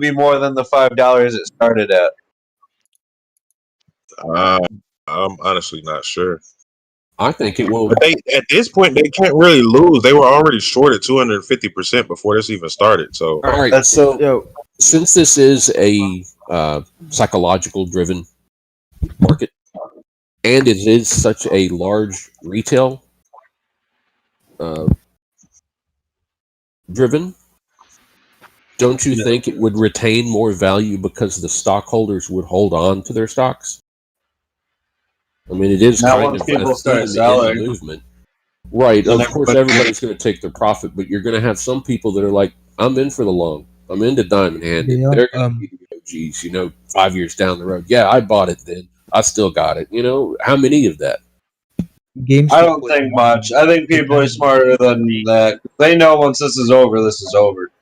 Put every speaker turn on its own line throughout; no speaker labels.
be more than the $5 it started at.
I'm honestly not sure.
I think it will.
But at this point, they can't really lose. They were already short at 250% before this even started. So,
all right. So, since this is a psychological driven market, and it is such a large retail driven, don't you think it would retain more value because the stockholders would hold on to their stocks? I mean, it is
Not
kind
once
of
people
a
start
theme in the
selling.
movement. Right.
Then
Of course, everybody's going to take their profit, but you're going to have some people that are like, I'm in for the long. I'm into diamond handed.
Yeah,
They're going to be the OGs, 5 years down the road. Yeah, I bought it then. I still got it. How many of that?
I don't think much. I think people are smarter than that. They know once this is over, this is over.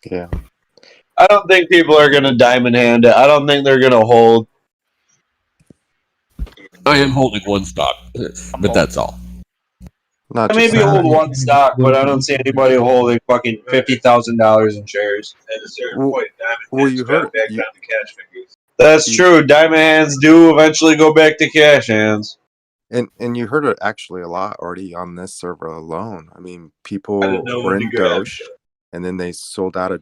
Yeah.
I don't think people are going to diamond hand it. I don't think they're going to hold.
I am holding one stock, but that's all.
Not
I maybe
just
hold one stock, but I don't see anybody holding fucking $50,000 in shares.
at a certain point,
well, you heard
back
you,
down to cash figures.
That's true. Diamond hands do eventually go back to cash hands.
and you heard it actually a lot already on this server alone. I mean, people
I didn't know
were
when
in
to grab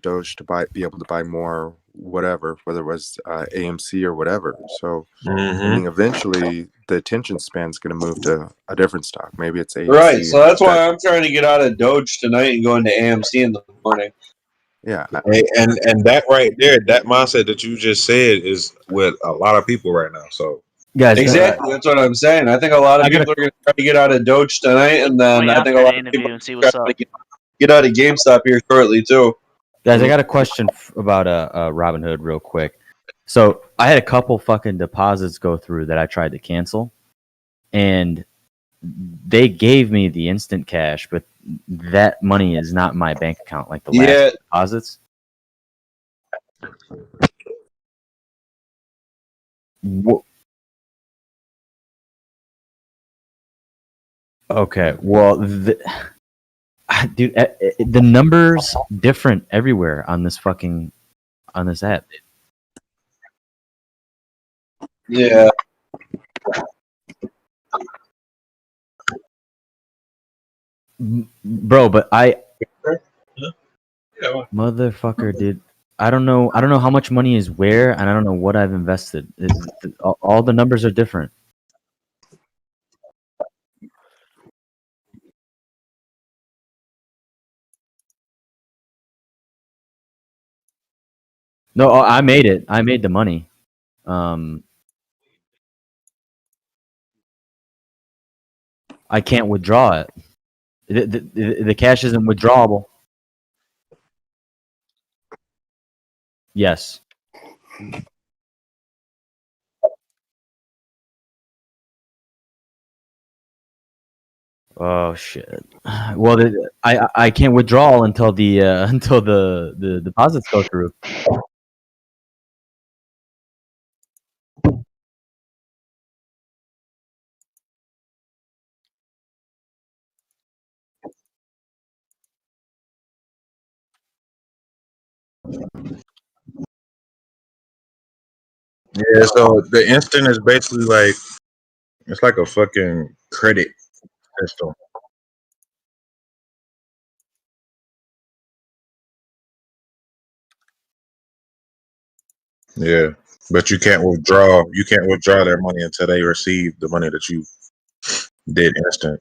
Doge, be able to buy more, whatever, whether it was AMC or whatever. So, I mean, eventually the attention span is going to move to a different stock. Maybe it's AMC.
Right, so that's why I'm trying to get out of Doge tonight and go into AMC in the morning.
Yeah,
and that right there, that mindset that you just said is with a lot of people right now. So,
Guys,
exactly, that's what I'm saying. I think a lot of people are going to try to get out of Doge tonight, and then I think a lot of people are going to get out of GameStop here shortly too.
Guys, I got a question about Robinhood real quick. So I had a couple fucking deposits go through that I tried to cancel, and they gave me the instant cash, but that money is not in my bank account like the last deposits. Okay, well, dude, the numbers different everywhere on this app.
Yeah.
Bro, but motherfucker, dude. I don't know how much money is where, and I don't know what I've invested. All the numbers are different. No, I made it. I made the money. I can't withdraw it. The cash isn't withdrawable. Yes. Oh shit. Well, I can't withdraw until the deposits go through.
yeah, so the instant is basically like, it's like a fucking credit system. Yeah, but you can't withdraw. You can't withdraw their money until they receive the money that you did instant.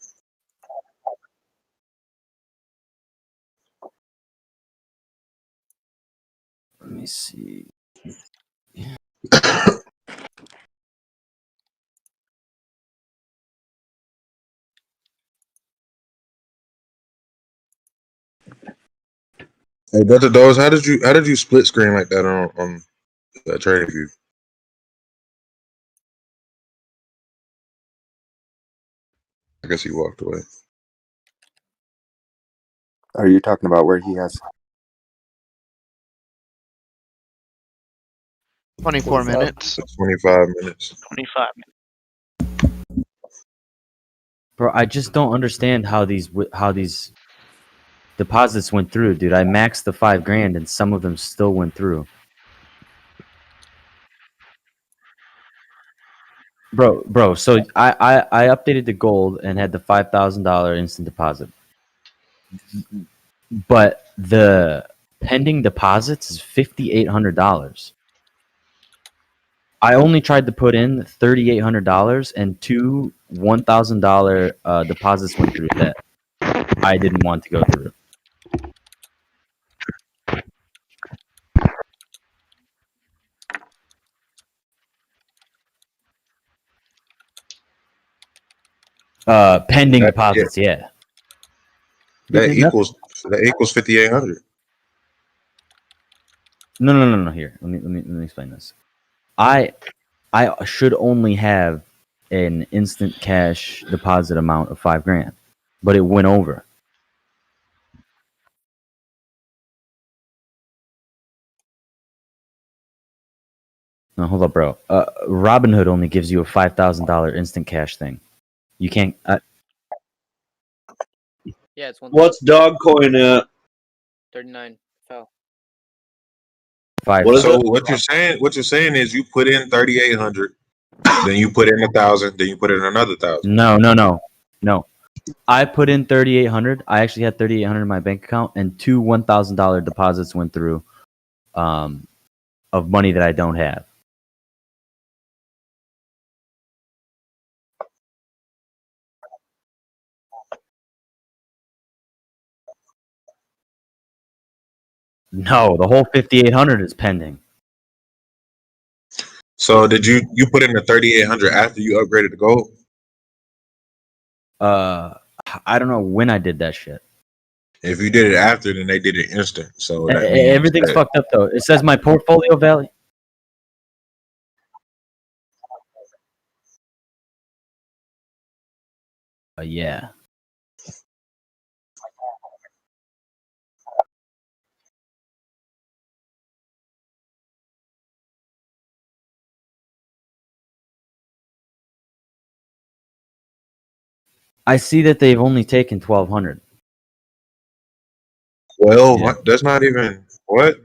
Let me see.
Hey, Dr. Doze, how did you split screen like that on that trading view? I guess he walked away.
Are you talking about where he has
24 minutes?
25 minutes.
25 minutes.
Bro, I just don't understand how these deposits went through, dude. I maxed the $5,000 and some of them still went through. Bro. So I updated the gold and had the $5,000 instant deposit, but the pending deposits is $5,800. I only tried to put in $3,800, and two $1,000 deposits went through that I didn't want to go through. Pending deposits, yeah.
That equals 5,800.
No. Here, let me explain this. I should only have an instant cash deposit amount of $5,000, but it went over. No, hold up, bro. Robinhood only gives you a $5,000 instant cash thing. You can't.
Yeah, it's one.
What's Dogcoin at?
39 fell.
Five.
What is
So
it?
what you're saying is you put in 3,800, then you put in 1,000, then you put in another 1,000.
No. I put in 3,800. I actually had 3,800 in my bank account, and two $1,000 deposits went through, of money that I don't have. No, the whole 5,800 is pending.
So did you put in the 3,800 after you upgraded to gold?
I don't know when I did that shit.
If you did it after, then they did it instant. So that means
Everything's
that,
fucked up though. It says my portfolio value. Yeah. I see that they've only taken 1,200.
well,
Yeah.
that's not even what.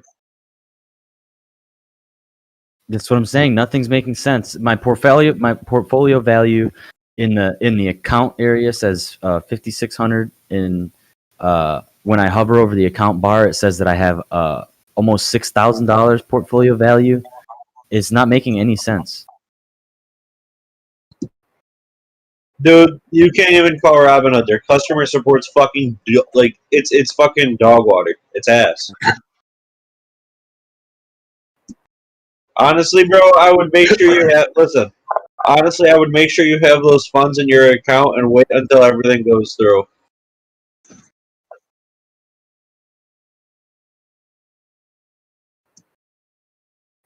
That's what I'm saying. Nothing's making sense. My portfolio value in the account area says 5,600. In when I hover over the account bar, it says that I have almost $6,000 portfolio value. It's not making any sense.
Dude, you can't even call Robinhood. Their customer support's fucking like it's fucking dog water. It's ass. Honestly, bro, I would make sure you have. Listen, honestly, I would make sure you have those funds in your account and wait until everything goes through.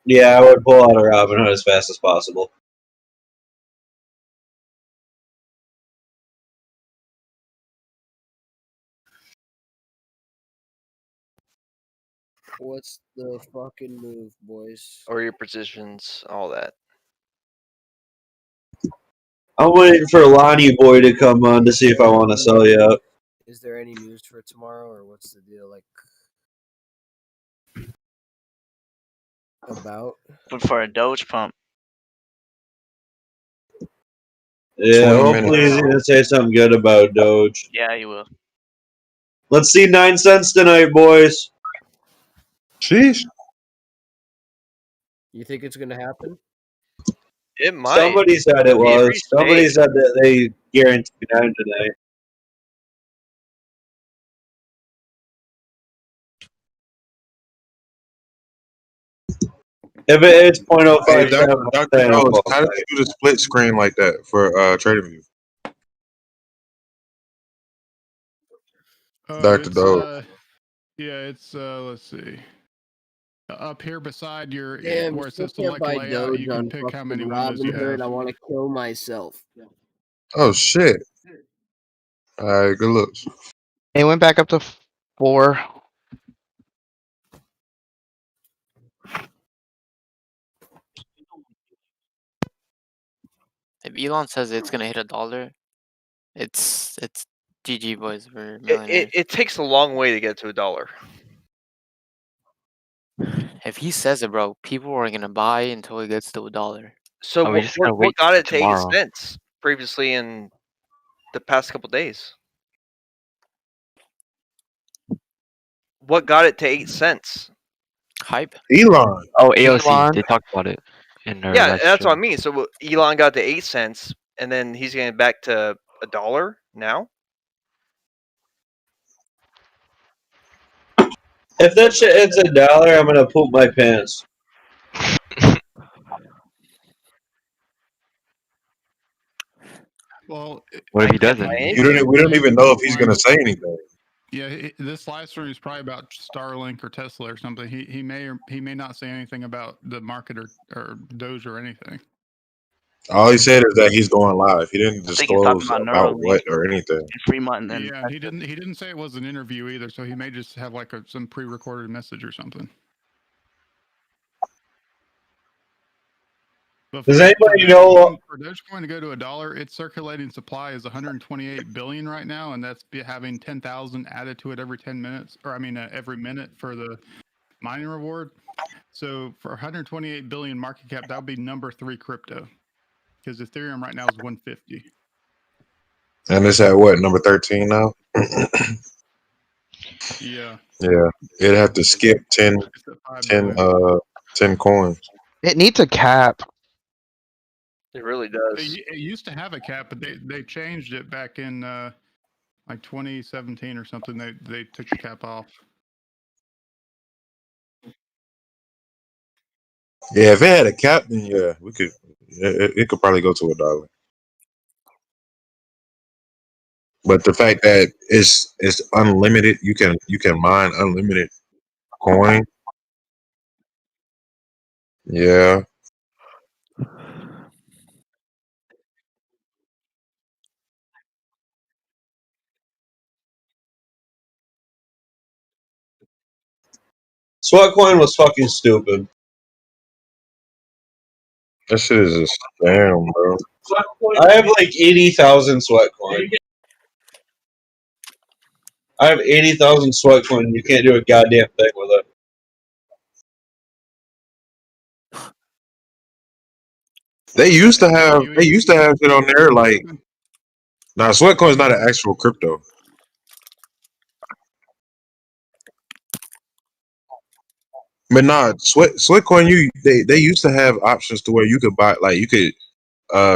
Yeah, I would pull out of Robinhood as fast as possible.
What's the fucking move, boys?
Or your positions, all that.
I'm waiting for Lonnie Boy to come on to see if I want to sell you out.
Is there any news for tomorrow, or what's the deal? Like about?
But for a Doge pump.
Yeah,
20
hopefully he's
minutes.
going to say something good about Doge.
Yeah, he will.
Let's see 9 cents tonight, boys.
Sheesh.
You think it's gonna happen?
It might.
Somebody said it was.
Every
Somebody
state.
said that they guarantee 9 tonight. If it's
Hey,
0.057,
Dr.
then I'll
Jones,
call
how did
tonight.
you do the split screen like that for TradingView? Dr. Doge.
Yeah, it's let's see. Up here beside your
Damn,
where
you
it
still
says
can't
select
buy
layout,
Doge
you can
on
pick how many
fucking
windows you
Robinhood.
have.
I want to kill myself.
Oh shit. All right, good looks.
It went back up to 4.
If Elon says it's gonna hit $1, it's GG boys, we're millionaires.
It takes a long way to get to $1.
If he says it, bro, people are gonna buy until it gets to $1.
So
Oh, we just gotta
what
wait
got
for
it to 8
tomorrow.
cents previously in the past couple days? What got it to 8 cents?
Hype.
Elon.
Oh, AOC.
Elon?
They talked about it in their
Yeah,
live
that's what I
stream.
mean. So Elon got to 8 cents, and then he's getting back to $1 now.
If that shit hits $1, I'm gonna poop my pants.
Well,
What if he
I can't
doesn't?
buy
We
anything.
don't even know if he's gonna say anything.
yeah, this live stream is probably about Starlink or Tesla or something. He may not say anything about the market or Doge or anything.
All he said is that he's going live. He didn't
I think he's talking
disclose
about
about
Neuralink
what or anything.
in Fremont and
Yeah, and he didn't say it was an interview either, so he may just have like some pre-recorded message or something. But
Does anybody know?
for Dogecoin to go to $1, its circulating supply is 128 billion right now, and that's having 10,000 added to it every 10 minutes, or I mean every minute for the mining reward. So for 128 billion market cap, that would be number 3 crypto, because Ethereum right now is 150.
And it's at what, number 13 now?
Yeah.
Yeah. It'd have to skip 10
It's at 5 billion.
10 coins.
It needs a cap.
It really does.
It used to have a cap, but they changed it back in like 2017 or something. They took the cap off.
Yeah, if it had a cap, then yeah, we could. It could probably go to $1. But the fact that it's unlimited, you can mine unlimited coin. Yeah.
Sweatcoin was fucking stupid.
That shit is a scam, bro.
I have like 80,000 Sweatcoin. I have 80,000 Sweatcoin. You can't do a goddamn thing with it.
They used to have shit on there like. Now, Sweatcoin is not an actual crypto. But nah, Sweatcoin, they used to have options to where you could buy, like you could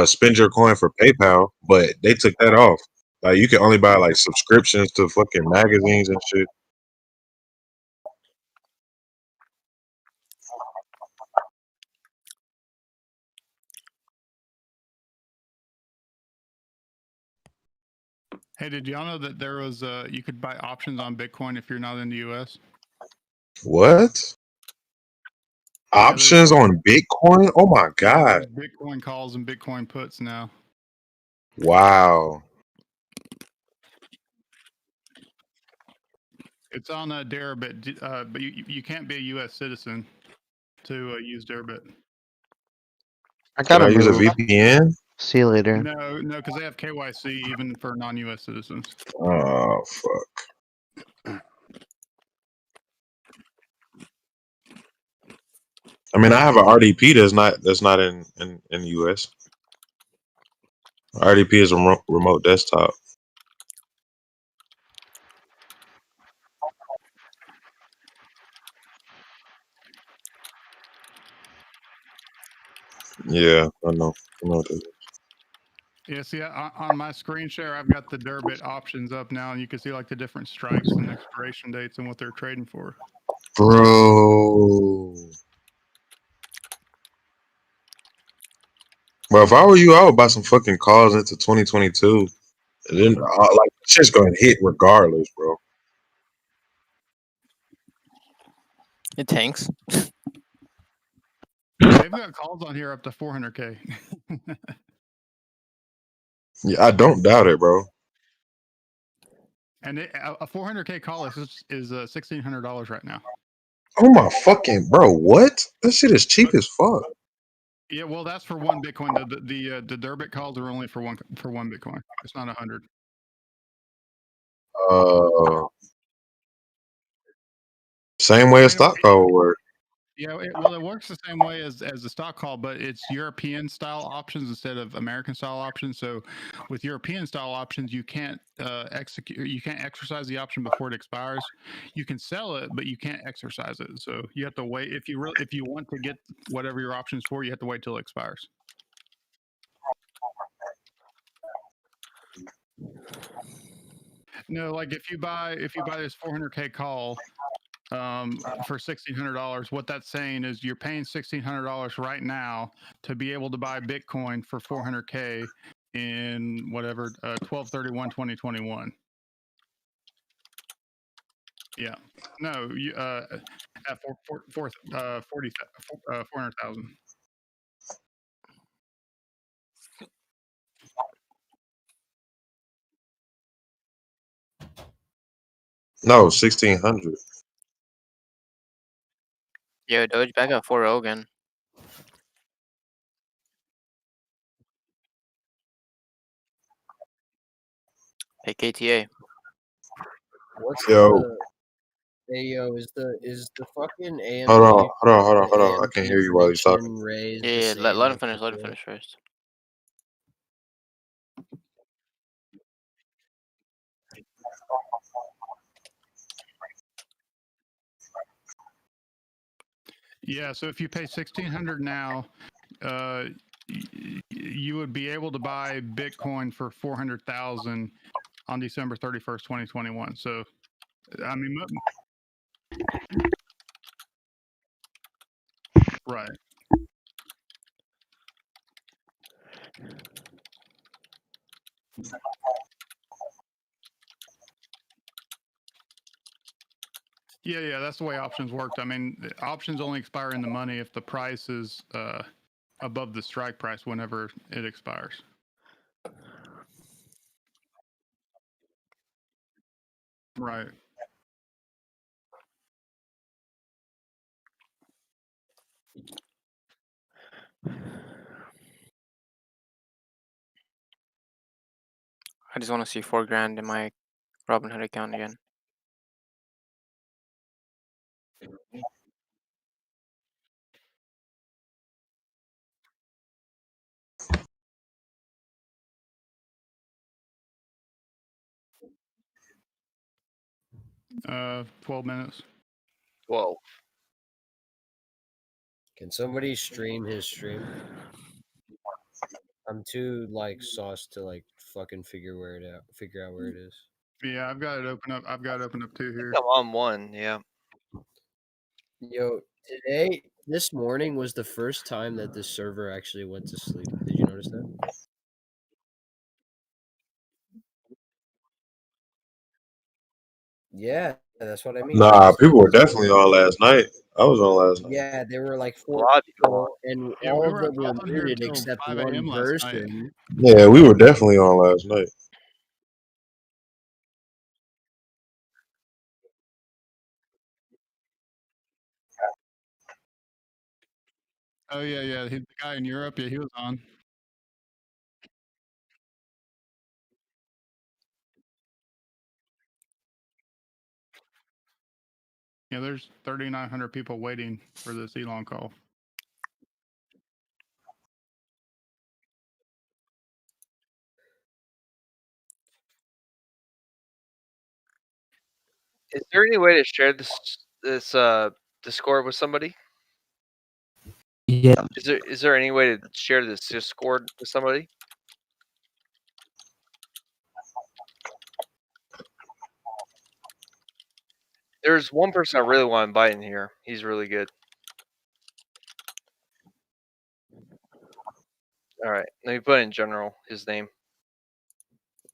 spend your coin for PayPal, but they took that off. Like you can only buy like subscriptions to fucking magazines and shit.
Hey, did y'all know that there was you could buy options on Bitcoin if you're not in the U.S.?
What? Options on Bitcoin? Oh my god!
There's Bitcoin calls and Bitcoin puts now.
Wow.
It's on Deribit, but you can't be a U.S. citizen to use Deribit.
I
Can
gotta
I use a
move.
VPN?
See you later.
No, because they have KYC even for non-U.S. citizens.
Oh fuck! I mean, I have an RDP that's not in the US. RDP is a remote desktop. Yeah, I know. I know what that is.
Yeah, see, on my screen share, I've got the Deribit options up now, and you can see like the different strikes and expiration dates and what they're trading for.
Bro. Bro, if I were you, I would buy some fucking calls into 2022. And then, like, shit's gonna hit regardless, bro.
It tanks.
They've got calls on here up to 400K.
Yeah, I don't doubt it, bro.
And a 400K call is $1,600 right now.
Oh my fucking bro, what? That shit is cheap as fuck.
Yeah, well, that's for one Bitcoin. The Deribit calls are only for one Bitcoin. It's not 100.
Same way a stock call would work.
Yeah, well, it works the same way as the stock call, but it's European style options instead of American style options. So, with European style options, you can't you can't exercise the option before it expires. You can sell it, but you can't exercise it. So you have to wait if you want to get whatever your options for, you have to wait till it expires. No, like if you buy this 400K call for $1,600, what that's saying is you're paying $1,600 right now to be able to buy Bitcoin for 400K in whatever 12/31/2021. Yeah, no, you at 400,000.
No, 1,600.
Yo, Doge back at 4 again. Hey, KTA.
What's
Yo.
the? Hey yo, is the fucking AMD?
Hold on. I
AMD
can't hear you while he's talking.
prediction raised the
Yeah, let
same
him
as
finish. Let him
before?
finish first.
Yeah, so if you pay $1,600 now, you would be able to buy Bitcoin for 400,000 on December 31st, 2021. So, I mean, right. Yeah, that's the way options worked. I mean, options only expire in the money if the price is above the strike price whenever it expires. Right.
I just want to see 4 grand in my Robinhood account again.
Uh, 12 minutes.
12.
Can somebody stream his stream? I'm too like sauced to like fucking figure out where it is.
Yeah, I've got it open up. Too here.
I'm on one. Yeah.
Yo, this morning was the first time that this server actually went to sleep. Did you notice that? Yeah, that's what I mean.
Nah,
Last night
people were
was
definitely on last night. I was on last night.
Yeah, there were like
A
4
lot of people on.
people, and
Yeah,
all
we
of
were
them were
on here
muted
till
except
5
one
a.m. last night.
person.
Yeah, we were definitely on last night.
Oh yeah. The guy in Europe. Yeah, he was on. Yeah, there's 3,900 people waiting for this Elon call.
Is there any way to share this Discord with somebody?
Yeah.
Is there any way to share this Discord with somebody? There's one person I really want to invite in here. He's really good. All right, let me put in general his name.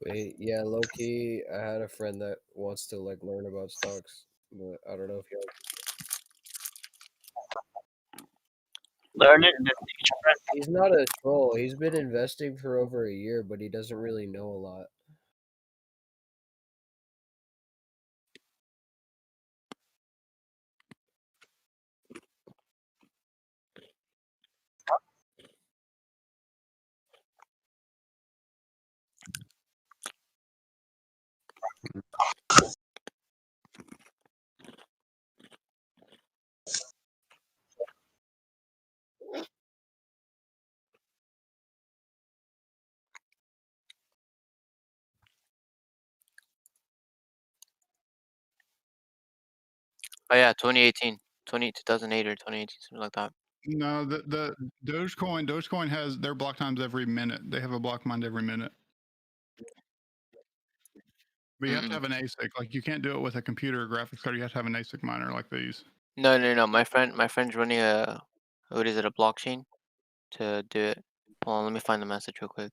Wait, yeah, low key, I had a friend that wants to like learn about stocks, but I don't know if y'all.
Learn it and then teach a friend.
He's not a troll. He's been investing for over a year, but he doesn't really know a lot.
Oh yeah, 2018, 2008 or 2018, something like that.
No, the Dogecoin has their block times every minute. They have a block mined every minute. But you have to have an ASIC. Like you can't do it with a computer or graphics card. You have to have an ASIC miner like these.
No. My friend's running a blockchain to do it. Hold on, let me find the message real quick.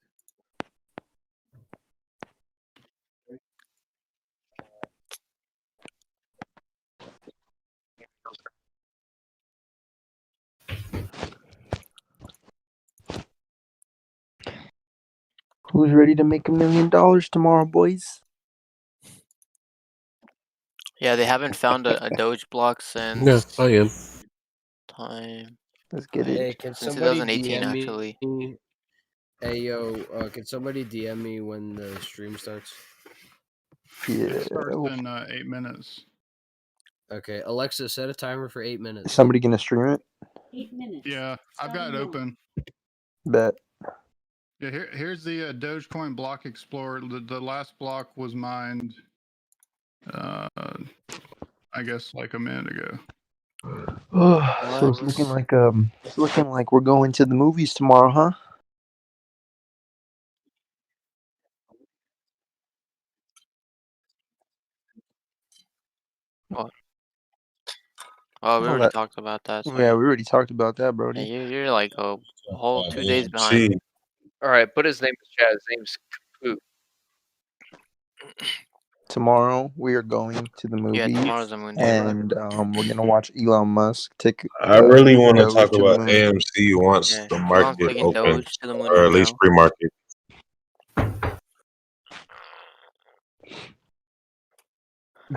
Who's ready to make $1 million tomorrow, boys?
Yeah, they haven't found a Doge block since.
Yeah, I am.
Time.
Let's get it.
Hey, can
Since
somebody
2018,
DM
actually.
me? Hey yo, can somebody DM me when the stream starts?
Yeah.
It starts in 8 minutes.
Okay, Alexa, set a timer for 8 minutes.
Is somebody gonna stream it?
8 minutes.
Yeah, I've got it open.
Bet.
Yeah, here's the Dogecoin block explorer. The last block was mined, I guess, like a minute ago.
So it's looking like we're going to the movies tomorrow, huh?
Oh, we
All
already
that-
talked about that. So
Yeah, we already talked about that,
yeah,
Brody.
you're like a whole 2 days behind.
All right, put his name in chat. His name's Kaput.
Tomorrow we are going to the movies.
Yeah, tomorrow's the moon day, bro.
And we're gonna watch Elon Musk take.
I really want to
Doge
talk
to the
about
moon.
AMC once
Yeah,
the
Elon's
market
taking
opens,
Doge to the moon
or
right
at least
now.
pre-market.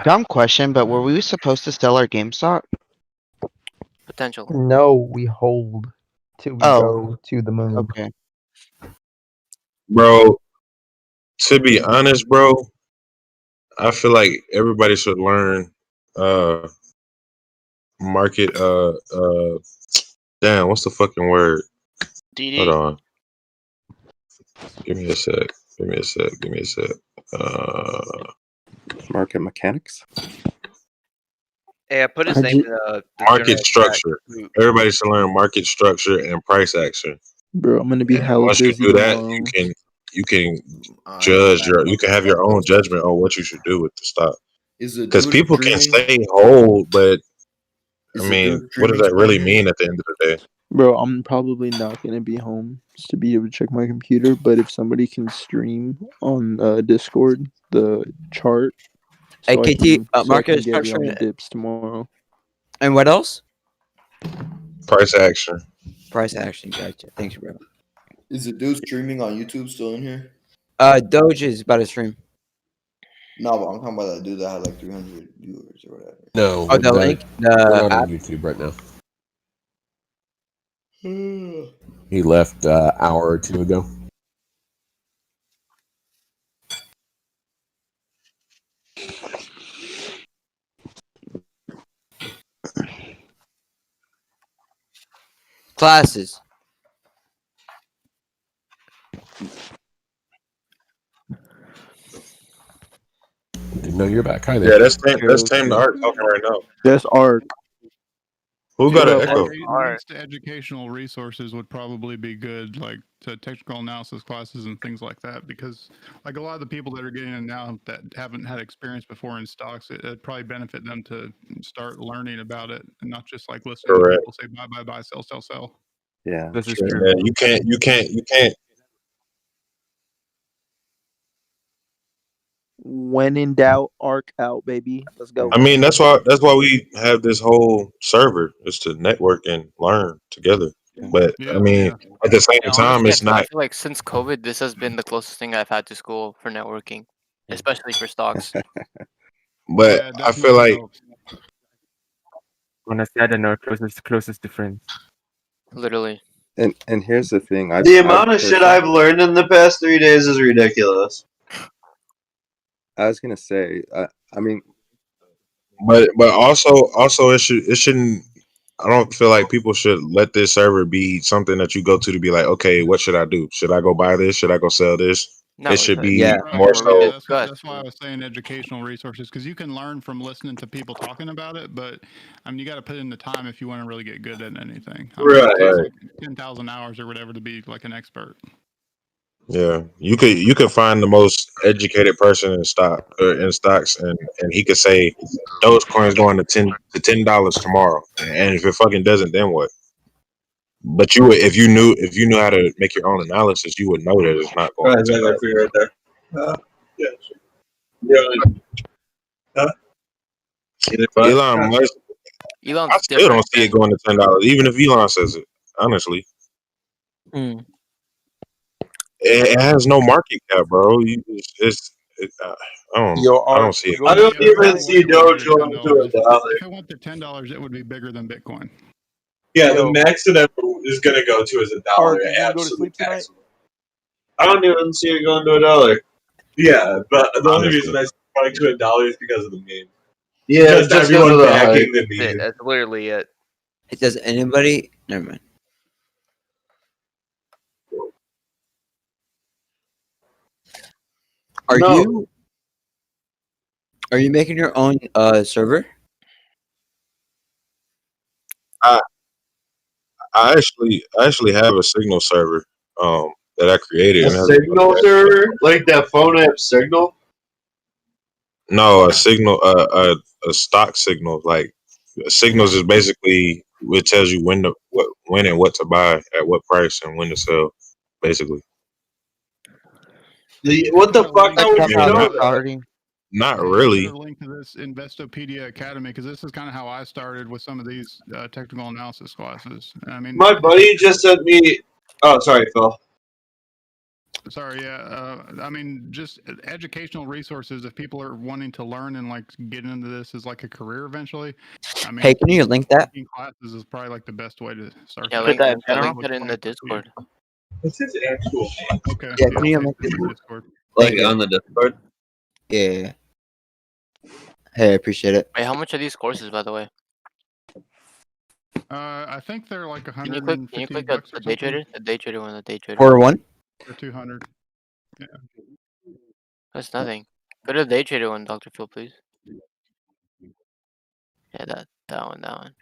Dumb question, but were we supposed to sell our GameStop?
Potential.
No, we hold till we go to the moon.
Okay.
Bro, to be honest, bro, I feel like everybody should learn market damn, what's the fucking word?
DD.
Hold on. Give me a sec.
Market mechanics.
Hey, I put his
I
name
ju-
in the
Market
general
structure.
chat.
Everybody should learn market structure and price action.
Bro, I'm gonna be
And
hella
once you
busy
do that,
tomorrow.
you can judge you can have your own judgment on what you should do with the stock. Because people can say hold, but I mean, what does that really mean at the end of the day?
Bro, I'm probably not gonna be home to be able to check my computer, but if somebody can stream on Discord the chart, so I
KT,
can, so I
market
can get it
structure
on the dips tomorrow.
and what else?
Price action.
Price action. Gotcha. Thanks, bro.
Is the dude streaming on YouTube still in here?
Doge is about to stream.
No, but I'm talking about that dude that had like 300 viewers or whatever.
No,
Oh, the link.
we're not
The
on YouTube right now. He left an hour or two ago.
classes.
Didn't know you're back. Hi there.
Yeah, that's Tame the Art talking right now.
That's Ark.
Who got an
Yeah,
echo?
links to educational resources would probably be good, like to technical analysis classes and things like that, because like a lot of the people that are getting in now that haven't had experience before in stocks, it'd probably benefit them to start learning about it and not just like listening to people say buy, sell.
Yeah,
this is true. You can't.
When in doubt, Ark out, baby. Let's go.
I mean, that's why we have this whole server is to network and learn together. But I mean, at the same
Yeah,
time,
honestly,
it's
I
not.
feel like since COVID, this has been the closest thing I've had to school for networking, especially for stocks.
But I feel like
Honestly, I don't know. Closest difference.
Literally.
And here's the thing.
The amount of shit I've learned in the past 3 days is ridiculous.
I was gonna say. I mean,
but also it shouldn't. I don't feel like people should let this server be something that you go to be like, okay, what should I do? Should I go buy this? Should I go sell this?
No,
it should be
Right,
more
right.
so.
That's why I was saying educational resources, because you can learn from listening to people talking about it, but I mean, you got to put in the time if you want to really get good at anything. I mean, it takes like 10,000 hours or whatever to be like an expert.
Yeah, you could find the most educated person in stocks, and he could say Dogecoin is going to $10 tomorrow, and if it fucking doesn't, then what? But you would, if you knew how to make your own analysis, you would know that it's not going.
Right, right there. Yeah. Yeah. Huh?
Elon Musk,
Elon's
I still don't see it going to $10, even if Elon says it. Honestly, it has no market cap, bro. I don't see it.
I don't even see Doge going to $1.
If it went to $10, it would be bigger than Bitcoin.
Yeah, the max it ever is going to go to is $1. Absolute maximum. I don't even see it going to $1. Yeah, but the only reason I see it going to $1 is because of the meme.
Yeah,
Just everyone backing the meme.
That's literally it.
Does anybody? Never mind. Are you making your own server?
I actually have a Signal server that I created.
A Signal server? Like that phone app Signal?
No, a Signal, a stock Signal. Like Signals is basically it tells you when and what to buy at what price and when to sell, basically.
What the fuck? How would you know that?
Not
Put
really.
a link to this Investopedia Academy, because this is kind of how I started with some of these technical analysis classes. I mean,
My buddy just sent me. Oh, sorry, Phil.
Sorry, yeah. I mean, just educational resources. If people are wanting to learn and like get into this as like a career eventually, I mean,
Hey, can you link that?
taking classes is probably like the best way to start.
Yeah, link it in the Discord.
What's his actual name?
Okay.
Yeah, can you link
in the
it?
Discord?
Like on the Discord?
Yeah. Hey, I appreciate it.
Wait, how much are these courses, by the way?
I think they're like
Can you
150
click
bucks
the
or
day
something.
trader? The day trader one, the day trader.
For one?
Or 200. Yeah.
That's nothing. Go to the day trader one, Dr. Phil, please. Yeah, that one.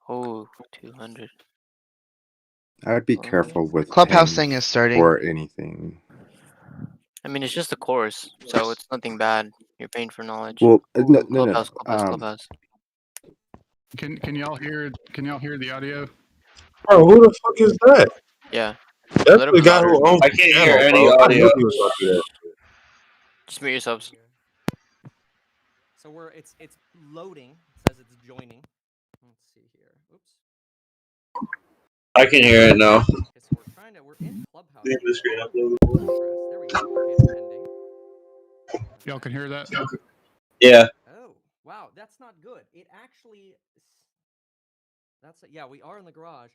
Oh, 200.
I would be careful with
Clubhouse
paying
thing is starting.
for anything.
I mean, it's just a course, so it's nothing bad. You're paying for knowledge.
Well, no.
Clubhouse.
Can y'all hear? Can y'all hear the audio?
Bro, who the fuck is that?
Yeah.
That's the guy who owns
I
the
can't
channel,
hear any
bro. I
audio.
knew he was gonna do that.
Just mute yourselves.
So it's loading. It says it's joining. Let's see here. Oops.
I can hear it now.
Okay, so we're in Clubhouse.
Name the screen upload.
There we go. Okay, it's pending.
Y'all can hear that?
Yeah.
Oh, wow, that's not good. It actually yeah, we are in the garage.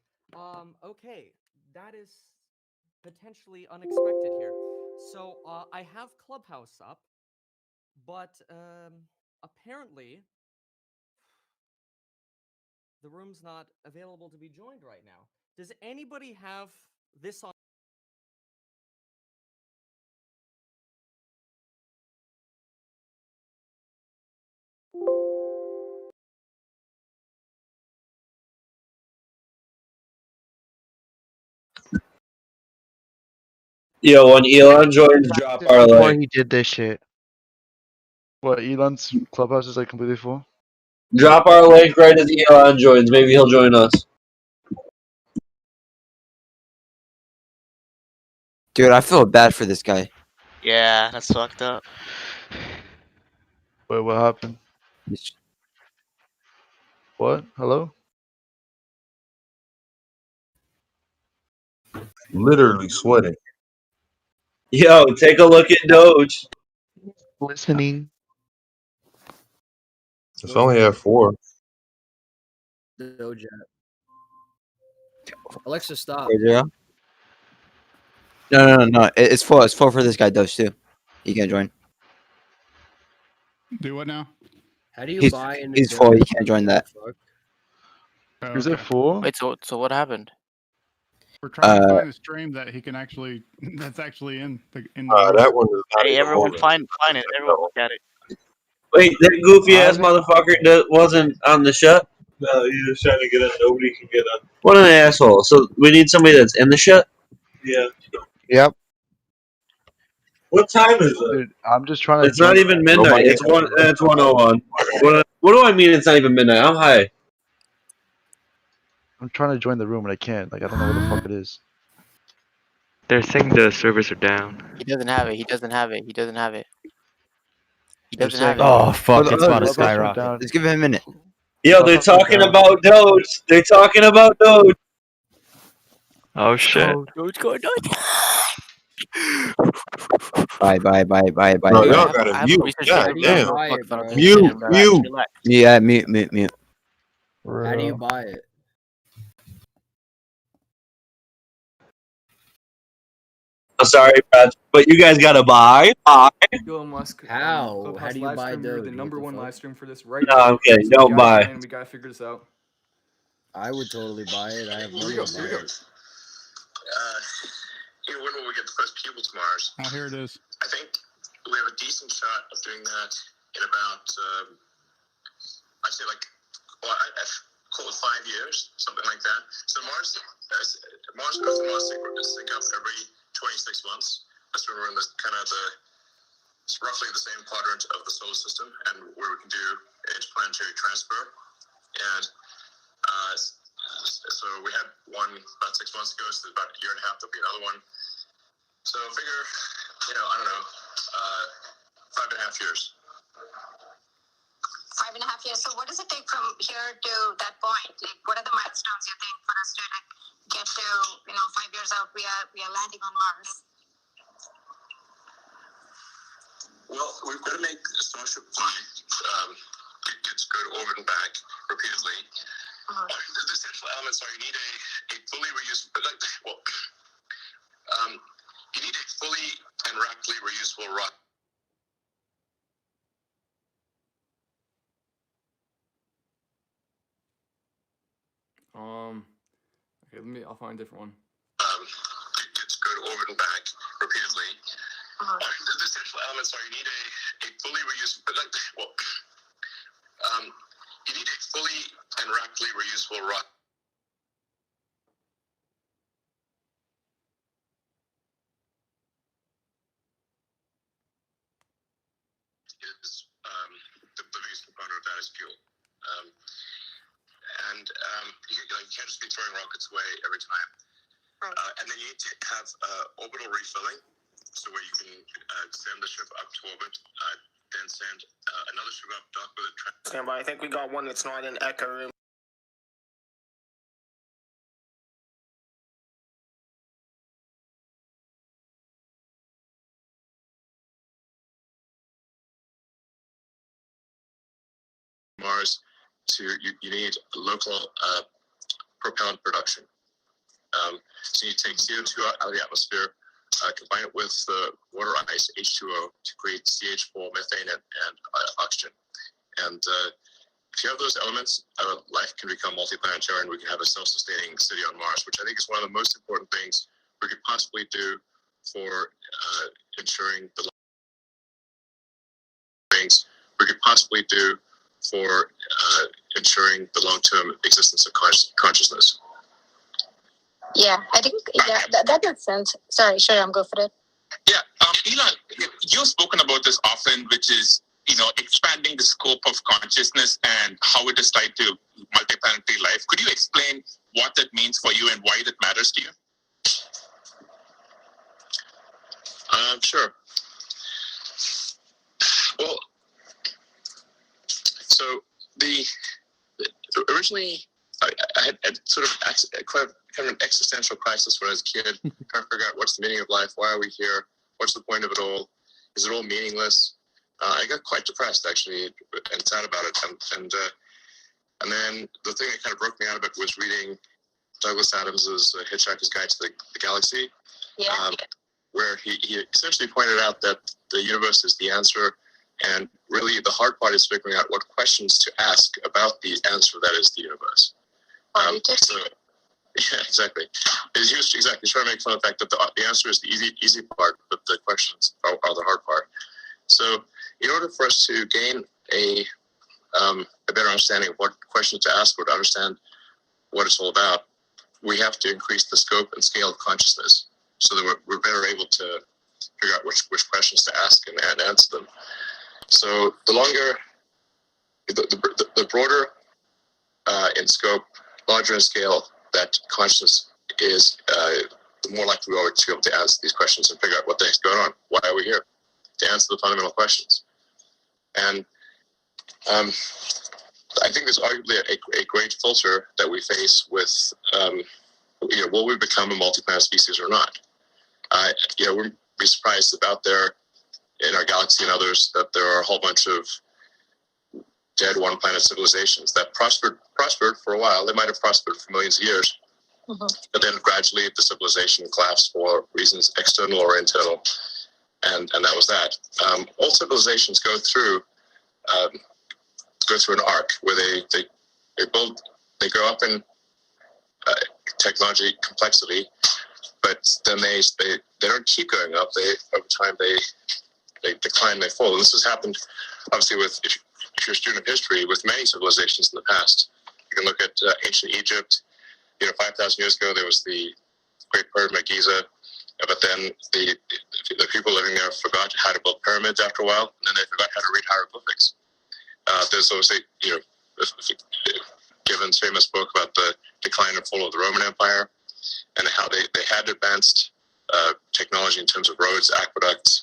Okay. That is potentially unexpected here. So, I have Clubhouse up, but apparently the room's not available to be joined right now. Does anybody have this on?
Yo, when Elon joins, drop our
Before
link.
he did this shit.
What, Elon's Clubhouse is like completely full?
Drop our link right as Elon joins. Maybe he'll join us.
Dude, I feel bad for this guy.
Yeah, that's fucked up.
Wait, what happened? What? Hello?
Literally sweating.
Yo, take a look at Doge.
Listening.
It's only at 4.
Doge. Alexa, stop.
No. It's full. It's full for this guy, Doge, too. He can't join.
Do what now?
How do you
He's,
buy into
he's full.
Doge?
He can't join that.
Is it full?
Wait, so what happened?
We're trying to find a stream that he can actually that's actually in the room.
That one is not
Hey,
even
everyone,
moving.
find it. Everyone, look at it.
Wait, that goofy ass motherfucker wasn't on the shut? No, he's just trying to get in. Nobody can get on. What an asshole. So we need somebody that's in the shut? Yeah.
Yep.
What time is it?
Dude, I'm just trying to.
It's not even midnight. It's 1:01. What do I mean it's not even midnight? I'm high.
I'm trying to join the room and I can't. Like I don't know what the fuck it is.
They're saying the servers are down.
He doesn't have it. He doesn't have it. He doesn't have it. He
They're
doesn't have
saying-
it.
Oh fuck! It's about to
Clubhouse went
skyrocket.
down.
Let's give him a minute.
Yo, they're talking about Doge. They're talking about Doge.
Oh shit.
Doge, go, Doge.
Bye.
Bro, y'all gotta mute. God damn. Mute.
Yeah, mute.
How do you buy it?
I'm sorry, Brad, but you guys gotta buy.
Elon Musk.
How?
Clubhouse
How do you
live
buy
stream. We're
Doge?
the
What
number
the
one
fuck?
live stream for this right
No,
now.
okay,
So
don't
we
buy.
We gotta figure this out.
I would totally buy it. I have money to buy it.
When will we get the first people to Mars?
Oh, here it is.
I think we have a decent shot of doing that in about, I'd say like, well, I'd call it 5 years, something like that. So Mars Earth and Mars sync up every 26 months. That's when we're in it's roughly the same quadrant of the solar system, and where we can do interplanetary transfer. And so we had one about 6 months ago, so about a year and a half, there'll be another one. So figure, I don't know, 5.5 years.
5.5 years. So what does it take from here to that point? Like, what are the milestones you think for us to get to, 5 years out, we are landing on Mars?
Well, we've got to make Starship fly, get to go to orbit and back repeatedly. The essential elements are you need a fully reusable, you need a fully and rapidly reusable rocket.
Okay, I'll find a different one.
Get to go to orbit and back repeatedly. The essential elements are you need a fully reusable, you need a fully and rapidly reusable rocket. Is the biggest component of that is fuel. You can't just be throwing rockets away every time. And then you need to have orbital refilling, so where you can send the ship up to orbit, then send another ship up, dock with a
Stand by. I think we got one that's not in Echo Room.
Mars you need local propellant production. So you take CO2 out of the atmosphere, combine it with the water ice, H2O, to create CH4, methane, and oxygen. And if you have those elements, life can become multiplanetary, and we can have a self-sustaining city on Mars, which I think is one of the most important things we could possibly do for ensuring the long-term existence of consciousness.
Yeah, I think, that makes sense. Sorry, I'm go for it.
Yeah, Elon, you've spoken about this often, which is, expanding the scope of consciousness and how it is tied to multiplanetary life. Could you explain what that means for you and why that matters to you? Sure. Well, so originally I had sort of kind of an existential crisis when I was a kid, trying to figure out what's the meaning of life, why are we here, what's the point of it all, is it all meaningless? I got quite depressed, actually, and sad about it. And then the thing that kind of broke me out of it was reading Douglas Adams's Hitchhiker's Guide to the Galaxy, where he essentially pointed out that the universe is the answer, and really the hard part is figuring out what questions to ask about the answer that is the universe. Yeah, exactly. Exactly. He's trying to make fun of the fact that the answer is the easy part, but the questions are the hard part. So, in order for us to gain a better understanding of what questions to ask or to understand what it's all about, we have to increase the scope and scale of consciousness so that we're better able to figure out which questions to ask and answer them. So the longer, the broader in scope, larger in scale that consciousness is, the more likely we are to be able to answer these questions and figure out what the heck's going on. Why are we here? To answer the fundamental questions. And I think there's arguably a great filter that we face with, will we become a multi-planet species or not? We'd be surprised if out there in our galaxy and others that there are a whole bunch of dead one-planet civilizations that prospered for a while. They might have prospered for millions of years, but then gradually the civilization collapsed for reasons external or internal, and that was that. All civilizations go through an arc where they grow up in technology complexity, but then they don't keep going up. Over time they decline, they fall. And this has happened obviously with, if you're a student of history, with many civilizations in the past. You can look at ancient Egypt. 5,000 years ago there was the Great Pyramid of Giza, but then the people living there forgot how to build pyramids after a while, and then they forgot how to read hieroglyphics. There's obviously, Given's famous book about the decline and fall of the Roman Empire, and how they had advanced technology in terms of roads, aqueducts,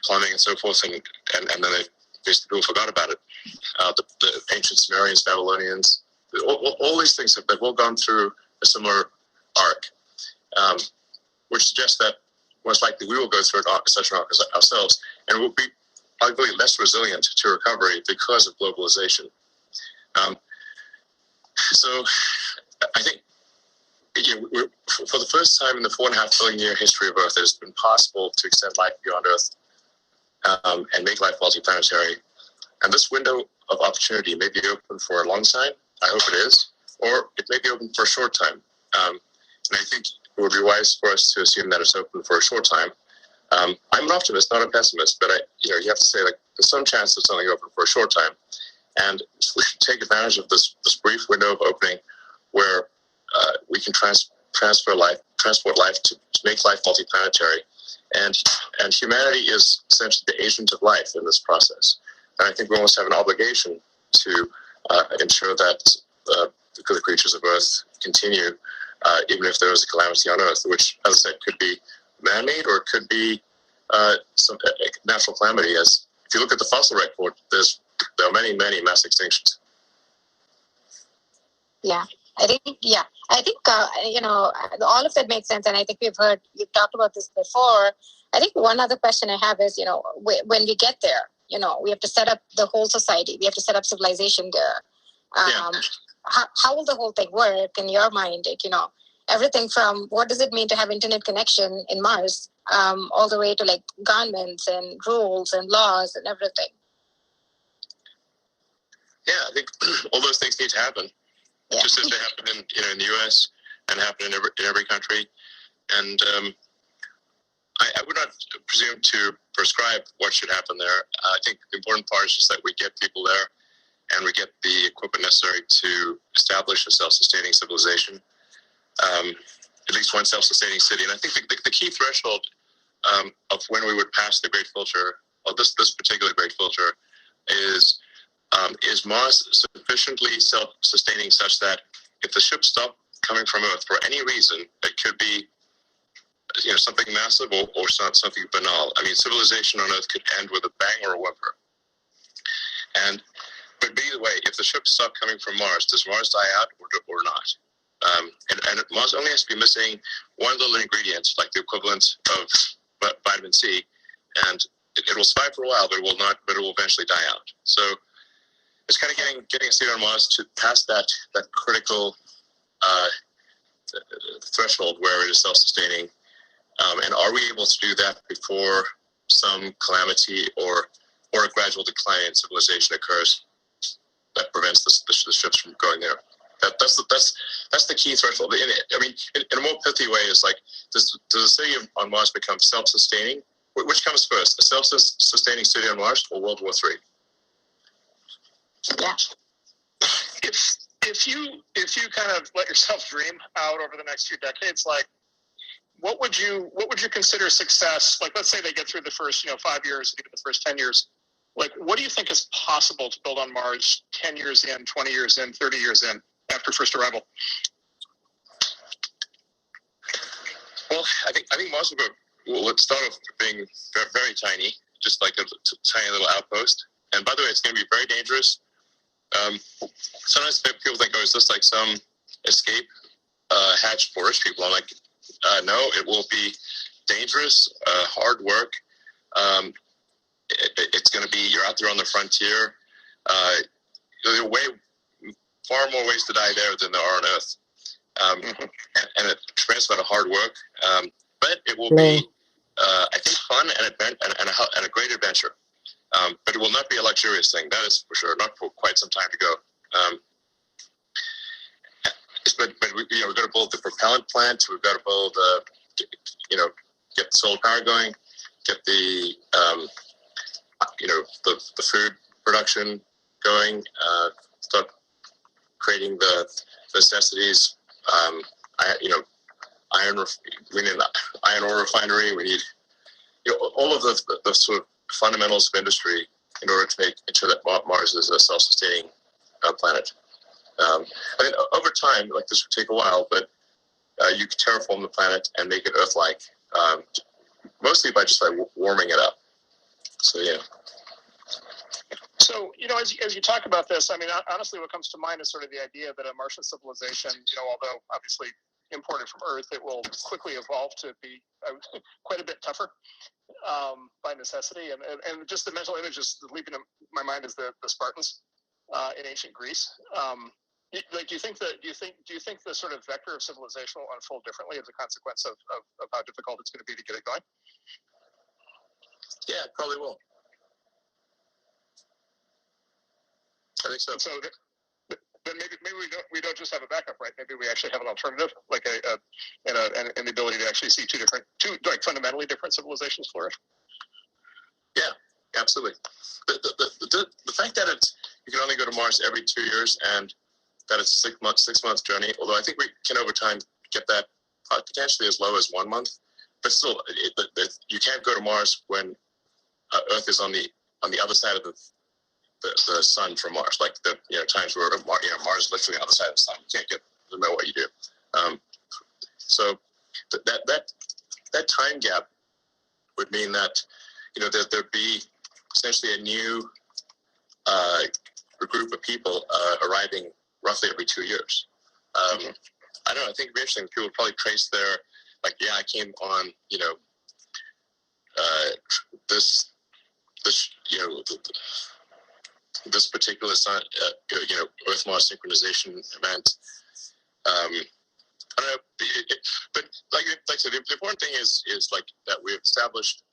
plumbing, and so forth, and then basically people forgot about it. The ancient Sumerians, Babylonians, all these things have all gone through a similar arc, which suggests that most likely we will go through such an arc ourselves, and we'll be arguably less resilient to recovery because of globalization. So I think for the first time in the 4.5 billion year history of Earth, it has been possible to extend life beyond Earth and make life multiplanetary. And this window of opportunity may be open for a long time. I hope it is, or it may be open for a short time. And I think it would be wise for us to assume that it's open for a short time. I'm an optimist, not a pessimist, but you have to say, there's some chance that it's only open for a short time, and we should take advantage of this brief window of opening where we can transport life to make life multiplanetary, and humanity is essentially the agent of life in this process. And I think we almost have an obligation to ensure that the creatures of Earth continue, even if there is a calamity on Earth, which, as I said, could be man-made or it could be some natural calamity. As if you look at the fossil record, there are many mass extinctions.
Yeah, I think all of that makes sense, and I think we've talked about this before. I think one other question I have is, when we get there, we have to set up the whole society. We have to set up civilization there. How will the whole thing work in your mind? Everything from what does it mean to have internet connection in Mars, all the way to governments and rules and laws and everything.
Yeah, I think all those things need to happen, just as they happen in the U.S. and happen in every country. And I would not presume to prescribe what should happen there. I think the important part is just that we get people there and we get the equipment necessary to establish a self-sustaining civilization, at least one self-sustaining city. And I think the key threshold of when we would pass the Great Filter, or this particular Great Filter, is Mars sufficiently self-sustaining such that if the ships stop coming from Earth for any reason, it could be something massive or something banal. I mean, civilization on Earth could end with a bang or a whimper. But either way, if the ships stop coming from Mars, does Mars die out or not? And Mars only has to be missing one little ingredient, like the equivalent of vitamin C, and it will survive for a while, but it will not. But it will eventually die out. So it's kind of getting a seat on Mars to pass that critical threshold where it is self-sustaining. And are we able to do that before some calamity or a gradual decline in civilization occurs that prevents the ships from going there? That's the key threshold. I mean, in a more pithy way, is like, does the city on Mars become self-sustaining? Which comes first, a self-sustaining city on Mars or World War III?
Yeah.
If you kind of let yourself dream out over the next few decades, like, what would you consider success? Like, let's say they get through the first 5 years, even the first 10 years. Like, what do you think is possible to build on Mars 10 years in, 20 years in, 30 years in after first arrival?
Well, I think Mars will start off being very, very tiny, just like a tiny little outpost. And by the way, it's going to be very dangerous. Sometimes people think, oh, is this like some escape hatch for rich people? I'm like, no, it will be dangerous, hard work. It's going to be, you're out there on the frontier. There are far more ways to die there than there are on Earth. And it demands a lot of hard work. But it will be, I think, fun and a great adventure. But it will not be a luxurious thing, that is for sure, not for quite some time to go. But we've got to build the propellant plant. We've got to build, get the solar power going, get the, the food production going, start creating the necessities. We need an iron ore refinery. We need all of the sort of fundamentals of industry in order to make sure that Mars is a self-sustaining planet. I mean, over time, like, this would take a while, but you can terraform the planet and make it Earth-like, mostly by just warming it up. So yeah.
So, as you talk about this, I mean, honestly, what comes to mind is sort of the idea that a Martian civilization, although obviously imported from Earth, it will quickly evolve to be quite a bit tougher by necessity. And just the mental images leaping in my mind is the Spartans in ancient Greece. Do you think the sort of vector of civilization will unfold differently as a consequence of how difficult it's going to be to get it going?
Yeah, it probably will. I think so.
So then maybe we don't just have a backup, right? Maybe we actually have an alternative, like an ability to actually see two like fundamentally different civilizations flourish.
Yeah, absolutely. The fact that you can only go to Mars every 2 years and that it's a 6 month journey, although I think we can over time get that potentially as low as 1 month, but still, you can't go to Mars when Earth is on the other side of the sun from Mars. Like times where Mars is literally on the other side of the sun. You can't get no matter what you do. So that time gap would mean that there'd be essentially a new group of people arriving roughly every 2 years. I don't know. I think it'd be interesting. People would probably trace their, like, yeah, I came on, this particular sun, Earth Mars synchronization event. I don't know, but like I said, the important thing is like that we've established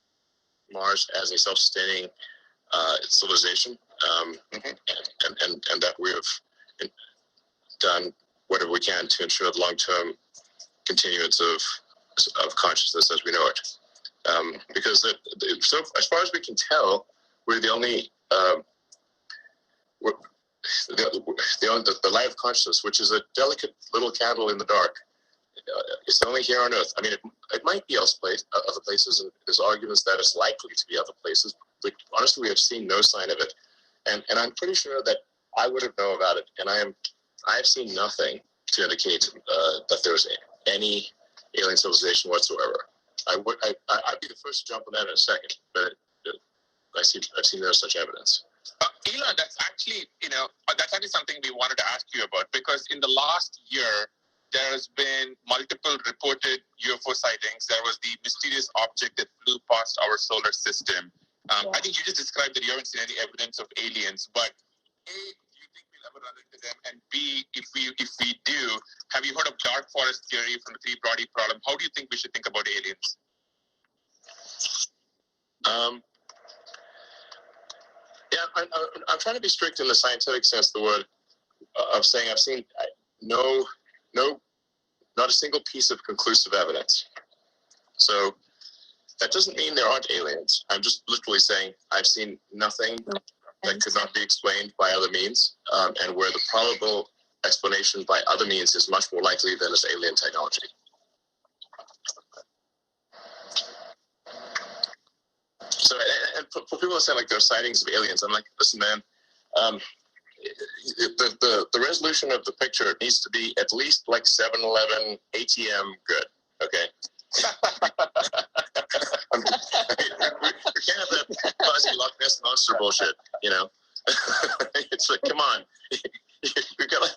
Mars as a self-sustaining civilization, and that we have done whatever we can to ensure the long-term continuance of consciousness as we know it. Because so as far as we can tell, we're the only the light of consciousness, which is a delicate little candle in the dark. It's only here on Earth. I mean, it might be other places, and there's arguments that it's likely to be other places. But honestly, we have seen no sign of it, and I'm pretty sure that I would have known about it, and I have seen nothing to indicate that there's any alien civilization whatsoever. I'd be the first to jump on that in a second, but I've seen no such evidence.
Elon, that's actually something we wanted to ask you about, because in the last year, there has been multiple reported UFO sightings. There was the mysterious object that flew past our solar system. I think you just described that you haven't seen any evidence of aliens, but A, do you think we'll ever run into them? And B, if we do, have you heard of dark forest theory from the three-body problem? How do you think we should think about aliens?
Yeah, I'm trying to be strict in the scientific sense of the word, of saying I've seen no, not a single piece of conclusive evidence. So that doesn't mean there aren't aliens. I'm just literally saying I've seen nothing that could not be explained by other means, and where the probable explanation by other means is much more likely than this alien technology. So, and for people that say like there are sightings of aliens, I'm like, listen, man, the resolution of the picture needs to be at least like 7-Eleven ATM good. Okay. We can't have that fuzzy Loch Ness monster bullshit, you know. It's like, come on, we got like,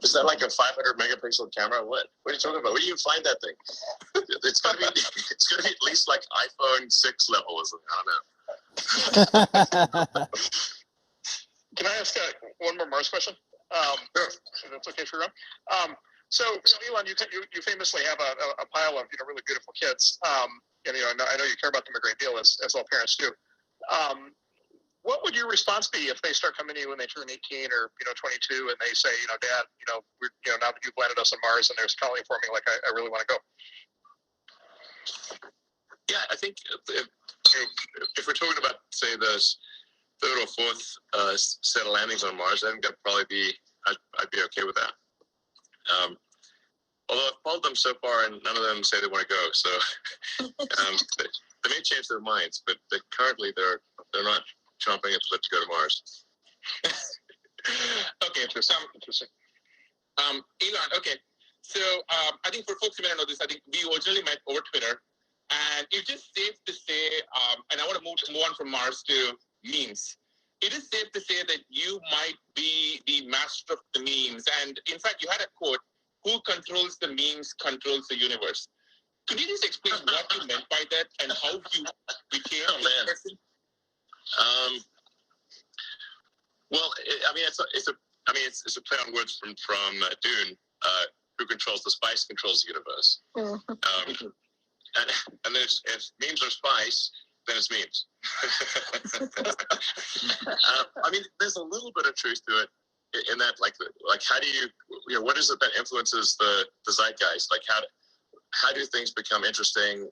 is that like a 500 megapixel camera? What are you talking about? Where do you find that thing? It's gonna be at least like iPhone 6 level or something. I don't know.
Can I ask one more Mars question? Sure. If that's okay for you. So Elon, you famously have a pile of really beautiful kids. And I know you care about them a great deal, as all parents do. What would your response be if they start coming to you when they turn 18 or 22 and they say, Dad, we're now that you've landed us on Mars and there's colony forming, like I really want to go.
Yeah, I think if we're talking about say the third or fourth set of landings on Mars, I think that'd probably be I'd be okay with that. Although I've followed them so far and none of them say they want to go, so they may change their minds, but currently they're not chomping at the bit to go to Mars.
Okay, interesting. Elon, okay. So I think for folks who may not know this, I think we originally met over Twitter, and it's just safe to say, and I want to move on from Mars to memes. It is safe to say that you might be the master of the memes, and in fact, you had a quote: "Who controls the memes controls the universe." Could you just explain what you meant by that and how you became this person?
Well, it's a play on words from Dune. Who controls the spice controls the universe. And if memes are spice, then it's memes. There's a little bit of truth to it in that, like how do you what is it that influences the zeitgeist? Like how do things become interesting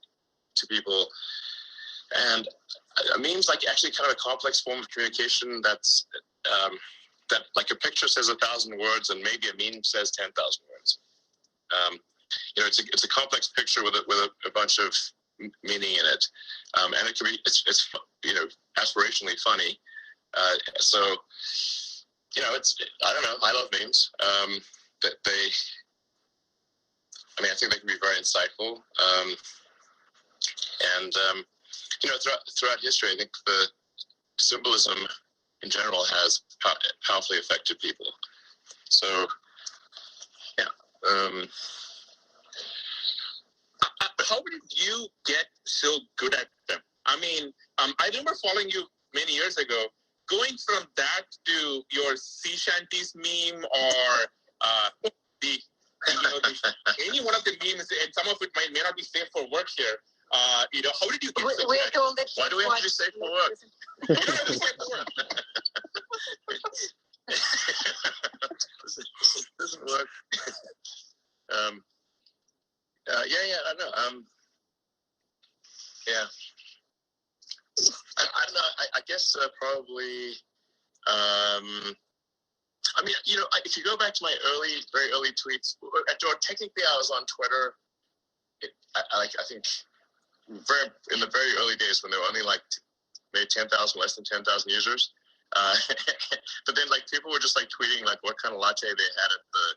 to people? And memes like actually kind of a complex form of communication that's that like a picture says 1,000 words and maybe a meme says 10,000 words. It's a complex picture with a bunch of meaning in it, and it can be it's aspirationally funny. So it's I don't know. I love memes. That I think they can be very insightful. And throughout history, I think the symbolism in general has powerfully affected people. So, yeah.
How did you get so good at them? I remember following you many years ago. Going from that to your sea shanties meme or any one of the memes, and some of it may not be safe for work here. How did you get so
We're told that
why do we have to be safe for work?
You don't have to say for work.
This doesn't work. I don't know. Yeah. I don't know. I guess probably. If you go back to my very early tweets, technically I was on Twitter. I think in the very early days when there were only like maybe 10,000, less than 10,000 users. But then like people were just like tweeting like what kind of latte they had at the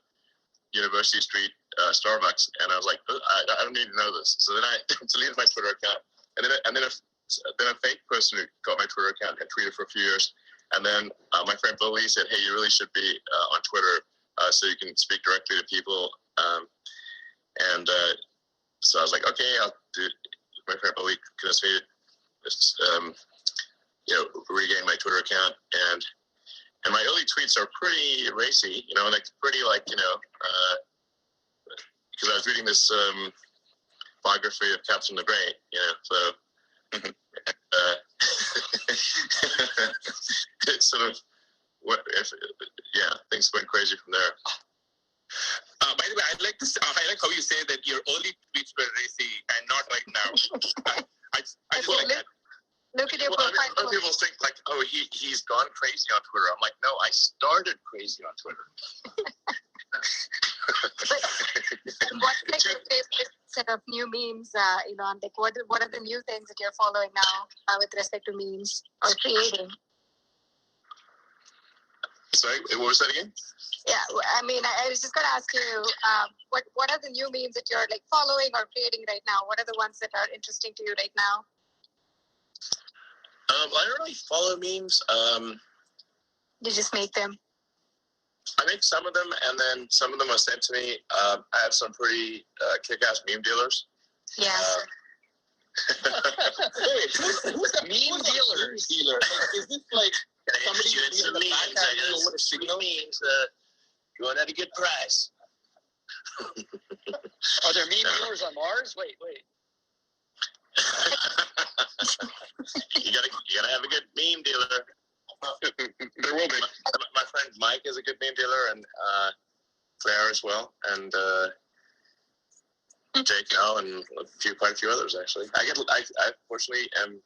University Street Starbucks, and I was like, I don't need to know this. So then I deleted my Twitter account, and then a fake person who got my Twitter account had tweeted for a few years, and then my friend Bill Lee said, hey, you really should be on Twitter so you can speak directly to people. So I was like, okay, I'll do. My friend Bill Lee convinced me to regain my Twitter account, and my early tweets are pretty racy, and like pretty like because I was reading this biography of Captain the Great, so it's sort of things went crazy from there.
By the way, I like how you say that your early tweets were racy and not right now. I just like that.
Look at your
Well,
profile.
other people think like, oh, he's gone crazy on Twitter. I'm like, no, I started crazy on Twitter.
What's like your favorite set of new memes, Elon? Like, what are the new things that you're following now with respect to memes or creating?
Sorry, what was that again?
Yeah, I mean, I was just going to ask you, what are the new memes that you're like following or creating right now? What are the ones that are interesting to you right now?
I don't really follow memes.
You just make them.
I make some of them, and then some of them are sent to me. I have some pretty kick-ass meme dealers.
Yeah.
Who's a meme dealer? Is this like somebody who's in the memes? I don't know what a signal means. You want at a good price.
Are there meme dealers on Mars? Wait.
you gotta have a good meme dealer. There will be. My friend Mike is a good meme dealer, and Claire as well, and Jake L, and quite a few others actually. I fortunately am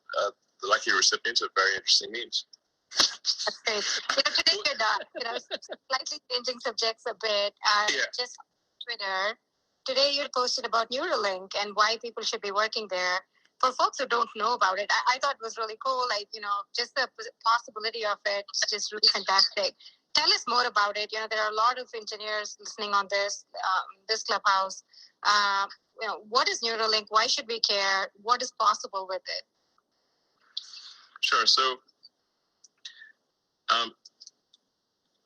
the lucky recipient of very interesting memes.
That's great. Today you're slightly changing subjects a bit. Just on Twitter. Today you posted about Neuralink and why people should be working there. For folks who don't know about it, I thought it was really cool. Like, just the possibility of it is just really fantastic. Tell us more about it. There are a lot of engineers listening on this Clubhouse. What is Neuralink? Why should we care? What is possible with it?
Sure. So,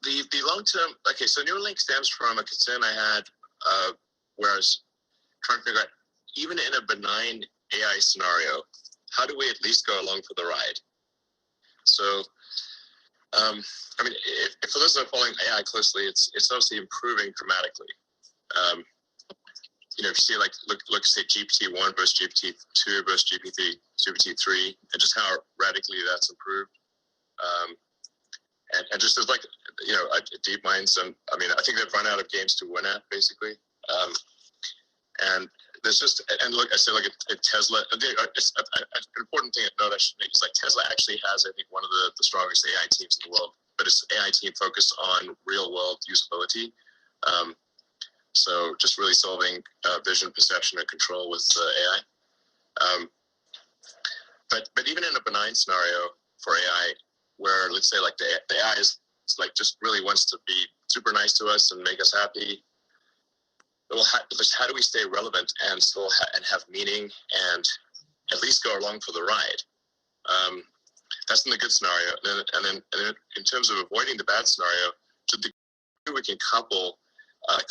the long term. Okay, so Neuralink stems from a concern I had, where I was trying to figure out, even in a benign AI scenario, how do we at least go along for the ride? So, I mean, if for those that are following AI closely, it's obviously improving dramatically. If you see look say GPT-1 versus GPT-2 versus GPT-3, and just how radically that's improved. And just as DeepMind, I mean, I think they've run out of games to win at, basically. And there's look, I said, at Tesla, an important thing to note I should make is Tesla actually has, I think, one of the strongest AI teams in the world, but it's an AI team focused on real world usability. So just really solving vision, perception, and control with AI. But even in a benign scenario for AI, where let's say the AI is just really wants to be super nice to us and make us happy. Well, how do we stay relevant and still have meaning and at least go along for the ride? That's in the good scenario, and then in terms of avoiding the bad scenario, to the degree we can couple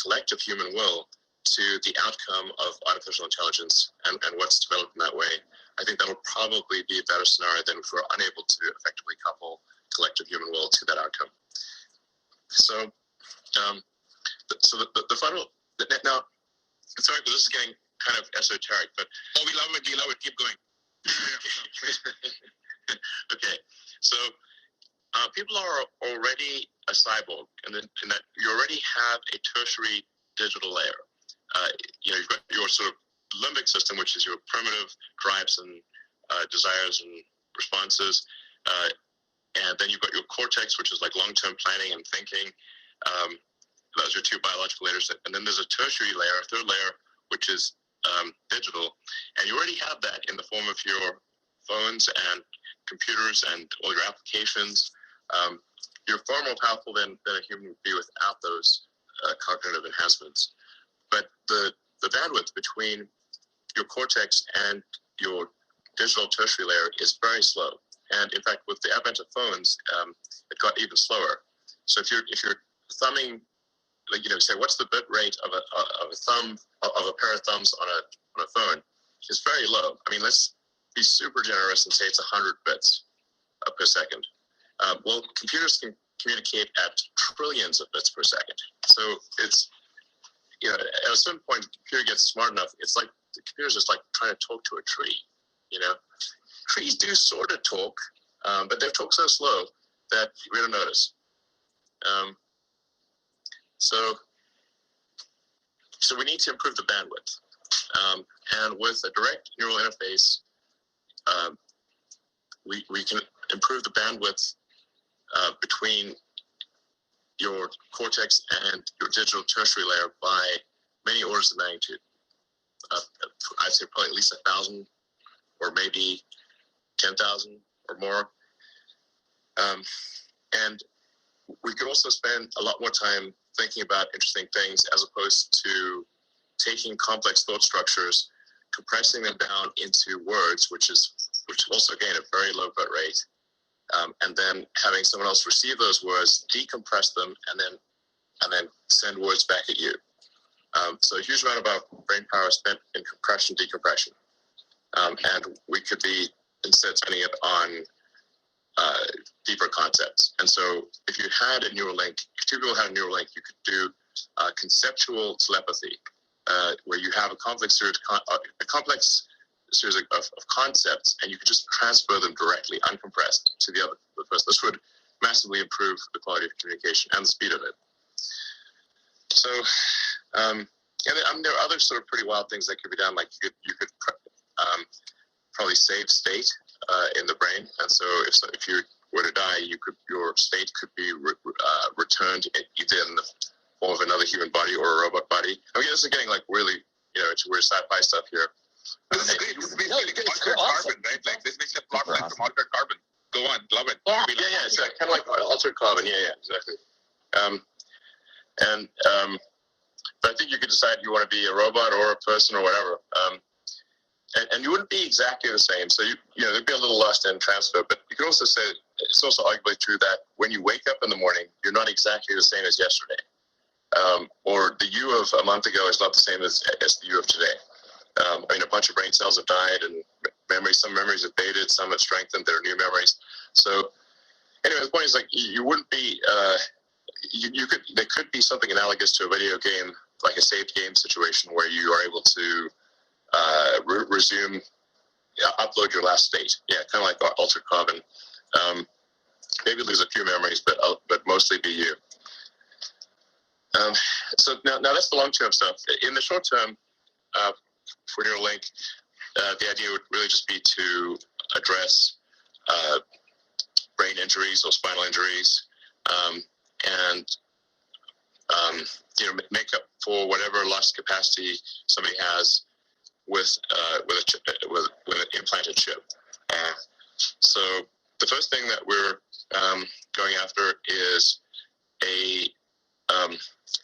collective human will to the outcome of artificial intelligence and what's developed in that way, I think that'll probably be a better scenario than if we're unable to effectively couple collective human will to that outcome. So, the final. Now, sorry, but this is getting kind of esoteric, but we love it, keep going. Okay, so people are already a cyborg, and that you already have a tertiary digital layer. You've got your sort of limbic system, which is your primitive drives and desires and responses, and then you've got your cortex, which is like long-term planning and thinking. Those are two biological layers, and then there's a tertiary layer, a third layer, which is digital, and you already have that in the form of your phones and computers and all your applications. You're far more powerful than a human would be without those cognitive enhancements. But the bandwidth between your cortex and your digital tertiary layer is very slow, and in fact, with the advent of phones, it got even slower. So if you're thumbing, say, what's the bit rate of a pair of thumbs on a phone? It's very low. I mean, let's be super generous and say it's 100 bits per second. Well, computers can communicate at trillions of bits per second. So it's, at a certain point, the computer gets smart enough. It's like the computer's just like trying to talk to a tree. Trees do sort of talk, but they talk so slow that we don't notice. So
So we need to improve the bandwidth. And with a direct neural interface, we can improve the bandwidth between your cortex and your digital tertiary layer by many orders of magnitude. I'd say probably at least 1,000 or maybe 10,000 or more. And we could also spend a lot more time thinking about interesting things as opposed to taking complex thought structures, compressing them down into words, which is also, again, a very low bit rate, and then having someone else receive those words, decompress them, and then send words back at you. So a huge amount of our brain power is spent in compression, decompression, and we could be instead spending it on deeper concepts. And so if you had a Neuralink, if two people had a Neuralink, you could do conceptual telepathy, where you have a complex series of concepts, and you could just transfer them directly, uncompressed, to the other person. This would massively improve the quality of communication and the speed of it. So, and there are other sort of pretty wild things that could be done. Like you could probably save state in the brain, and so if you were to die, your state could be returned either in the form of another human body or a robot body. I mean, this is getting like really, into weird sci-fi stuff here. This is great. This is basically altered carbon, right? Like this makes a plot line from altered carbon. Go on, love it. Yeah, it's kind of like altered carbon. Yeah, exactly. But I think you could decide you want to be a robot or a person or whatever. And you wouldn't be exactly the same. So there'd be a little lost in transfer. But you can also say it's also arguably true that when you wake up in the morning, you're not exactly the same as yesterday. Or the you of a month ago is not the same as the you of today. A bunch of brain cells have died, and some memories have faded, some have strengthened. There are new memories. So anyway, the point is, like, you wouldn't be. There could be something analogous to a video game, like a saved game situation, where you are able to resume, upload your last state. Yeah, kind of like altered carbon. Maybe lose a few memories, but mostly be you. So now that's the long-term stuff. In the short term, for Neuralink, the idea would really just be to address brain injuries or spinal injuries, and make up for whatever lost capacity somebody has with an implanted chip. So the first thing that we're going after is a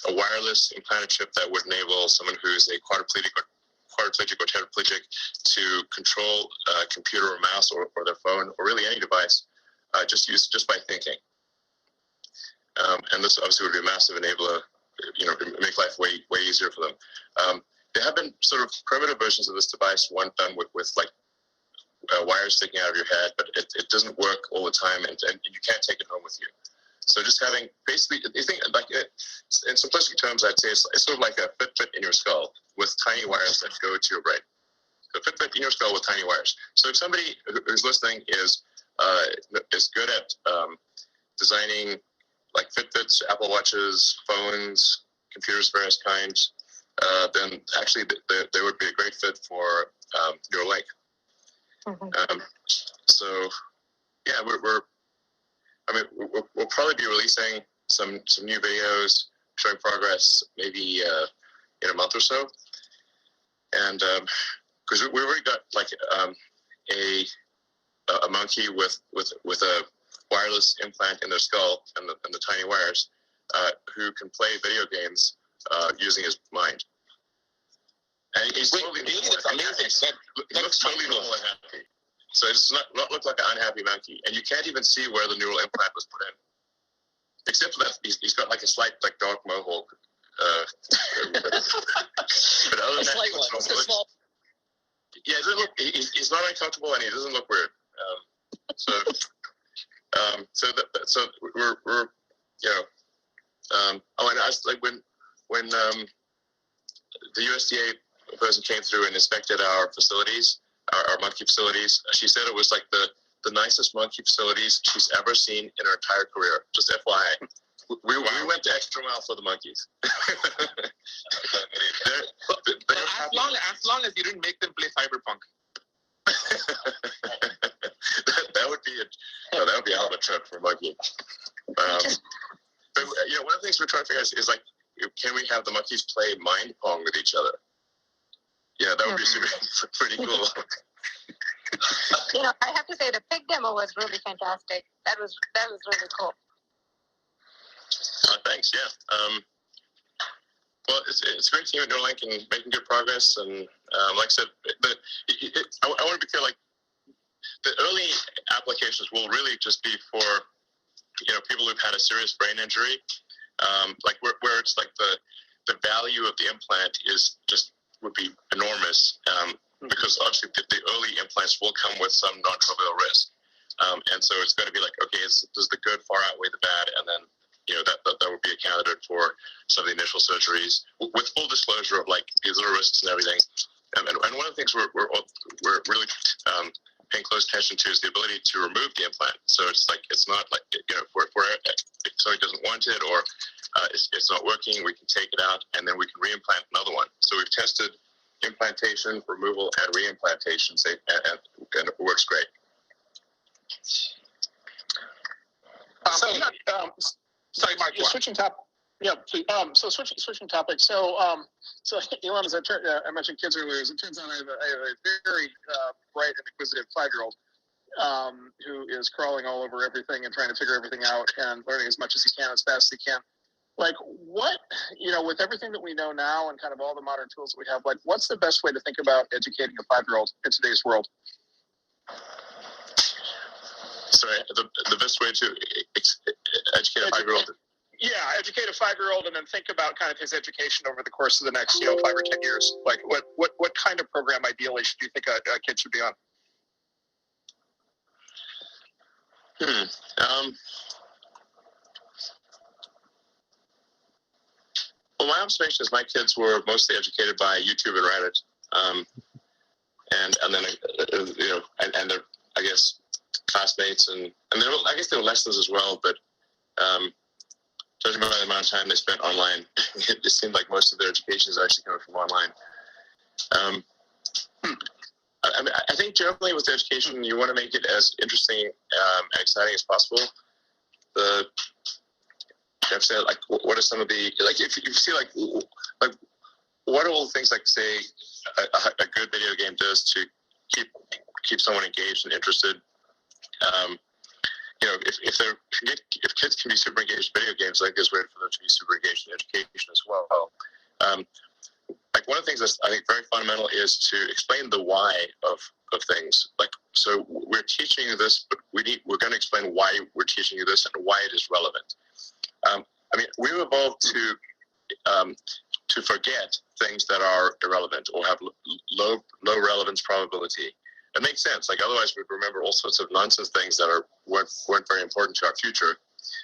wireless implanted chip that would enable someone who's a quadriplegic or tetraplegic to control a computer or mouse or their phone or really any device just by thinking. And this obviously would be a massive enabler, make life way easier for them. There have been sort of primitive versions of this device, one done with like wires sticking out of your head, but it doesn't work all the time, and you can't take it home with you. So just having basically, you think like in simplistic terms, I'd say it's sort of like a Fitbit in your skull with tiny wires that go to your brain. So Fitbit in your skull with tiny wires. So if somebody who's listening is good at designing like Fitbits, Apple Watches, phones, computers of various kinds, then actually they would be a great fit for Neuralink. So yeah, we'll probably be releasing some new videos showing progress maybe in a month or so, and because we already got like a monkey with a wireless implant in their skull and the tiny wires, who can play video games using his mind. And he's totally normal. He looks totally normal and happy. So it does not look like an unhappy monkey. And you can't even see where the neural implant was put in. Except for that he's got like a slight like dark mohawk. But other than that, yeah, he's not uncomfortable and he doesn't look weird. So we're and I was like when the USDA person came through and inspected our facilities, our monkey facilities, she said it was like the nicest monkey facilities she's ever seen in her entire career. Just FYI. We went the extra mile for the monkeys. as long as you didn't make them play Cyberpunk. that would be that would be a hell of a trip for Monkey. But one of the things we're trying to figure out is like, can we have the monkeys play mind pong with each other? Yeah, that would be pretty cool.
I have to say the pig demo was really fantastic. That was really cool.
Thanks. Yeah. Well, it's great seeing Neuralink and making good progress. And like I said, I want to be clear. Like, the early applications will really just be for people who've had a serious brain injury, like where it's like the value of the implant would be enormous, because obviously the early implants will come with some non-trivial risk, and so it's going to be like, okay, does the good far outweigh the bad, and then that would be a candidate for some of the initial surgeries with full disclosure of like these little risks and everything. And one of the things we're really paying close attention to is the ability to remove the implant. So it's not like if somebody doesn't want it or it's not working, we can take it out and then we can reimplant another one. So we've tested implantation, removal, and reimplantation, and it works great.
Sorry, Mark. Switching topic. Yeah, please. So switching topics. So Elon, as I mentioned kids earlier, as it turns out, I have a very bright and inquisitive 5-year-old who is crawling all over everything and trying to figure everything out and learning as much as he can, as fast as he can. Like, what, with everything that we know now and kind of all the modern tools that we have, like, what's the best way to think about educating a 5-year-old in today's world?
Sorry, the best way to educate a 5-year-old?
Yeah, educate a 5-year-old and then think about kind of his education over the course of the next 5 or 10 years. Like, what kind of program ideally should you think a kid should be on?
Well, my observation is my kids were mostly educated by YouTube and Reddit, and then and their, I guess, classmates and I guess there were lessons as well, but judging by the amount of time they spent online, it seemed like most of their education is actually coming from online. I think generally with education, you want to make it as interesting and exciting as possible. I've said, like, what are some of the, like, if you see, like what are all the things, like, say, a good video game does to keep someone engaged and interested? If kids can be super engaged in video games, I think there's a way for them to be super engaged in education as well. Like, one of the things that's, I think, very fundamental is to explain the why of things. Like, so we're teaching you this, but we're going to explain why we're teaching you this and why it is relevant. I mean, we've evolved to forget things that are irrelevant or have low relevance probability. It makes sense. Like, otherwise we'd remember all sorts of nonsense things that weren't very important to our future.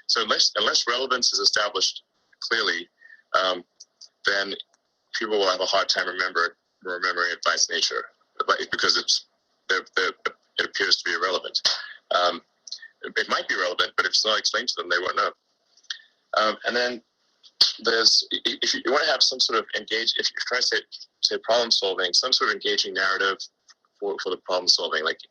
So unless relevance is established clearly, then people will have a hard time remembering it by its nature, because it appears to be irrelevant. It might be relevant, but if it's not explained to them, they won't know. And then if you want to have some sort of if you're trying to say problem solving, some sort of engaging narrative for the problem solving, like,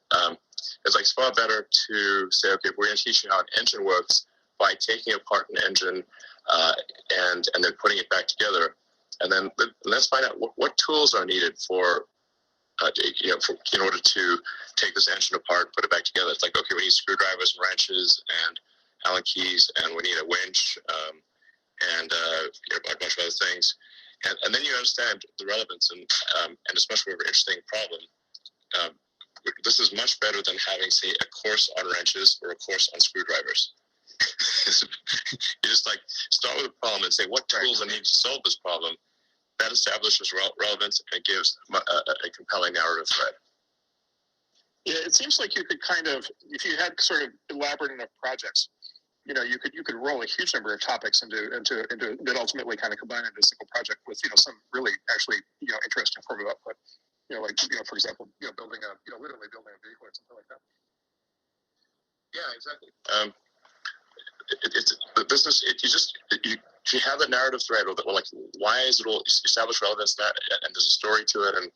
it's like far better to say, okay, we're going to teach you how an engine works by taking apart an engine and then putting it back together, and then let's find out what tools are needed for in order to take this engine apart, put it back together. It's like, okay, we need screwdrivers and wrenches and Allen keys, and we need a winch, and a bunch of other things, and then you understand the relevance, and it's much more of an interesting problem. This is much better than having, say, a course on wrenches or a course on screwdrivers. You just, like, start with a problem and say, what tools I need to solve this problem. That establishes relevance and gives a compelling narrative thread.
Yeah, it seems like you could kind of, if you had sort of elaborate enough projects, you could roll a huge number of topics into that ultimately kind of combine into a single project with some really actually interesting form of output. For example, building literally building a vehicle or something like that. Yeah, exactly. You
you have a narrative thread, or like, why is it all established relevance and there's a story to it, and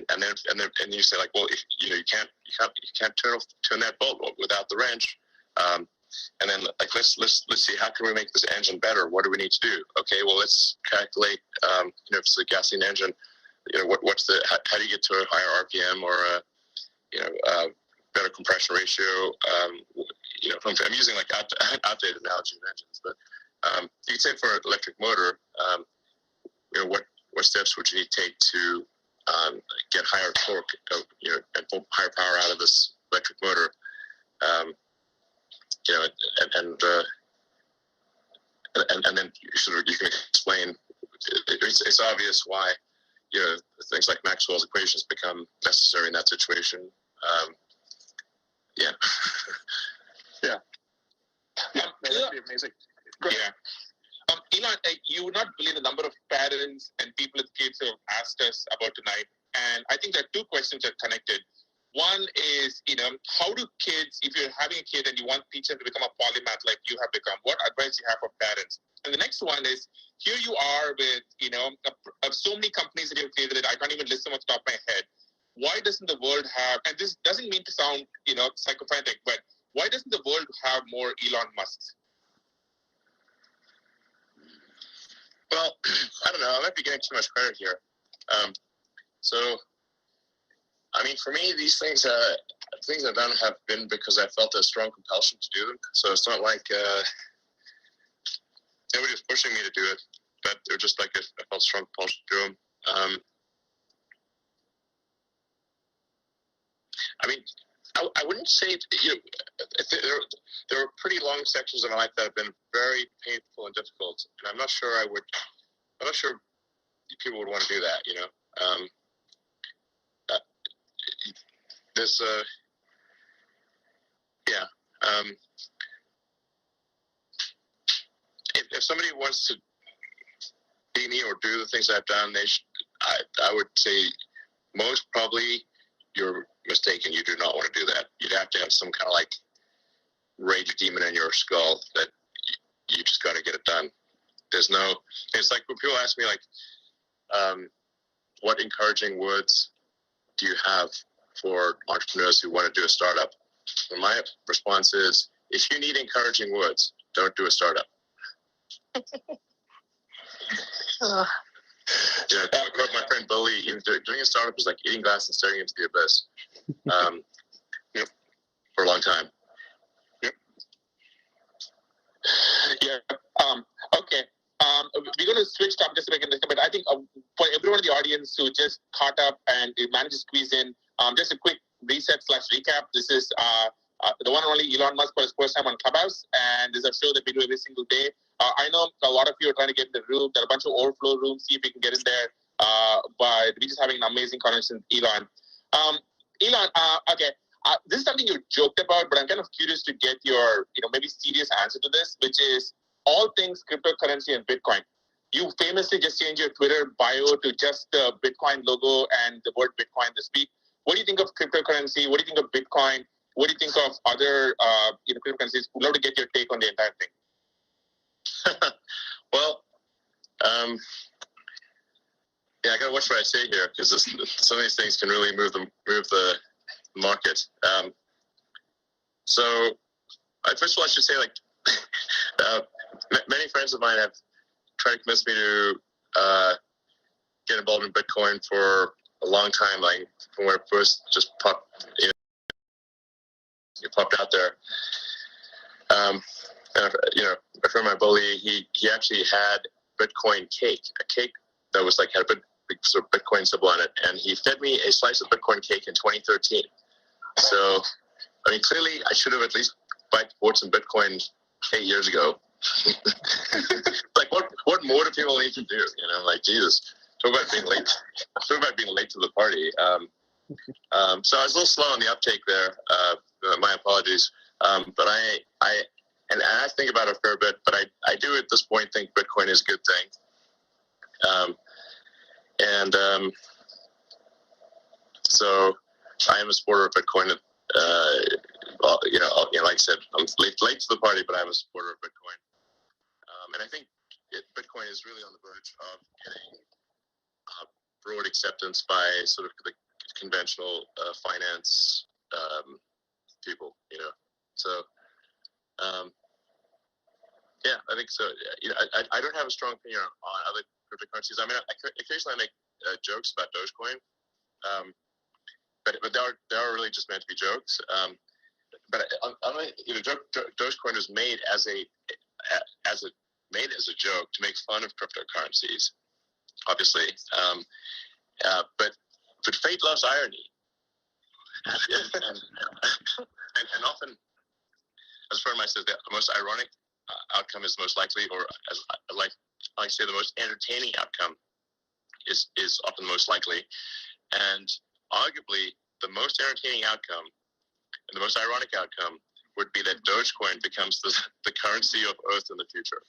then you say like, well, if, you can't turn that bolt without the wrench, and then like let's see, how can we make this engine better? What do we need to do? Okay, well, let's calculate, if it's a gasoline engine, what's the how do you get to a higher RPM or better compression ratio? I'm using like outdated analogy of engines, but you can say for an electric motor, what steps would you need to take to get higher torque, and pull higher power out of this electric motor, and then you can explain. It's obvious why things like Maxwell's equations become necessary in that situation. Yeah. That'd be amazing. Yeah. Elon, you would not believe the number of parents and people with kids who have asked us about tonight. And I think there are two questions that are connected. One is, how do kids, if you're having a kid and you want teacher to become a polymath like you have become, what advice you have for parents? And the next one is, here you are with, so many companies that you've created that I can't even list them off the top of my head. Why doesn't the world have, and this doesn't mean to sound, psychopathic, but why doesn't the world have more Elon Musks? Well, I don't know. I might be getting too much credit here. For me, these things I've done have been because I felt a strong compulsion to do them. So it's not like nobody was pushing me to do it, but they're just like I felt a strong compulsion to do them. I wouldn't say there are pretty long sections of my life that have been very painful and difficult, and I'm not sure people would want to do that. There's if somebody wants to be me or do the things I've done, I would say most probably you're mistaken. You do not want to do that. You'd have to have some kind of like rage demon in your skull that you just got to get it done. It's like when people ask me like, what encouraging words do you have for entrepreneurs who want to do a startup? And my response is, if you need encouraging words, don't do a startup. My friend Bully, doing a startup was like eating glass and staring into the abyss for a long time. Okay. We're going to switch topics just a second, but I think for everyone in the audience who just caught up and managed to squeeze in, just a quick reset/recap. This is the one and only Elon Musk for his first time on Clubhouse, and this is a show that we do every single day. I know a lot of you are trying to get in the room. There are a bunch of overflow rooms. See if we can get in there. But we're just having an amazing conversation with Elon. Elon, okay. This is something you joked about, but I'm kind of curious to get your, maybe serious answer to this, which is all things cryptocurrency and Bitcoin. You famously just changed your Twitter bio to just the Bitcoin logo and the word Bitcoin this week. What do you think of cryptocurrency? What do you think of Bitcoin? What do you think of other cryptocurrencies? We'd love to get your take on the entire thing. Well, I gotta watch what I say here because some of these things can really move the market. So, first of all, I should say many friends of mine have tried to convince me to get involved in Bitcoin for a long time, like from when it first just popped out there. And my friend, my bully, he actually had Bitcoin cake, a cake that was like had a big sort of Bitcoin symbol on it, and he fed me a slice of Bitcoin cake in 2013. So, clearly I should have at least bought some Bitcoin 8 years ago. Like, what more do people need to do? Jesus, talk about being late. Talk about being late to the party. So I was a little slow on the uptake there. My apologies. But I think about it a fair bit. But I do at this point think Bitcoin is a good thing. So I am a supporter of Bitcoin. Like I said, I'm late to the party, but I'm a supporter of Bitcoin. And I think Bitcoin is really on the verge of getting broad acceptance by sort of the conventional finance people, you know. So, yeah, I think so. You know, I don't have a strong opinion on other cryptocurrencies. I mean, occasionally I make jokes about Dogecoin, but they are really just meant to be jokes. But you know, Dogecoin was made as a joke to make fun of cryptocurrencies, obviously. But fate loves irony, and often, as a friend of mine says, the most ironic outcome is most likely, or as I like to say, the most entertaining outcome is often most likely, and arguably the most entertaining outcome and the most ironic outcome would be that Dogecoin becomes the currency of Earth in the future.